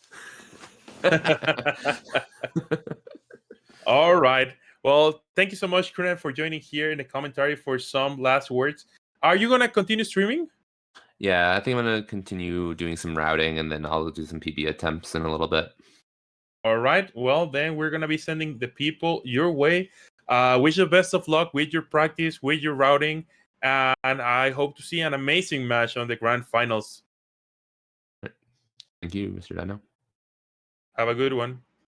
All right. Well, thank you so much, Crunan, for joining here in the commentary for some last words. Are you gonna continue streaming? Yeah, I think I'm gonna continue doing some routing, and then I'll do some PB attempts in a little bit. All right. Well, then we're gonna be sending the people your way. Wish you the best of luck with your practice, with your routing, and I hope to see an amazing match on the grand finals. Thank you, Mr. Dino. Have a good one.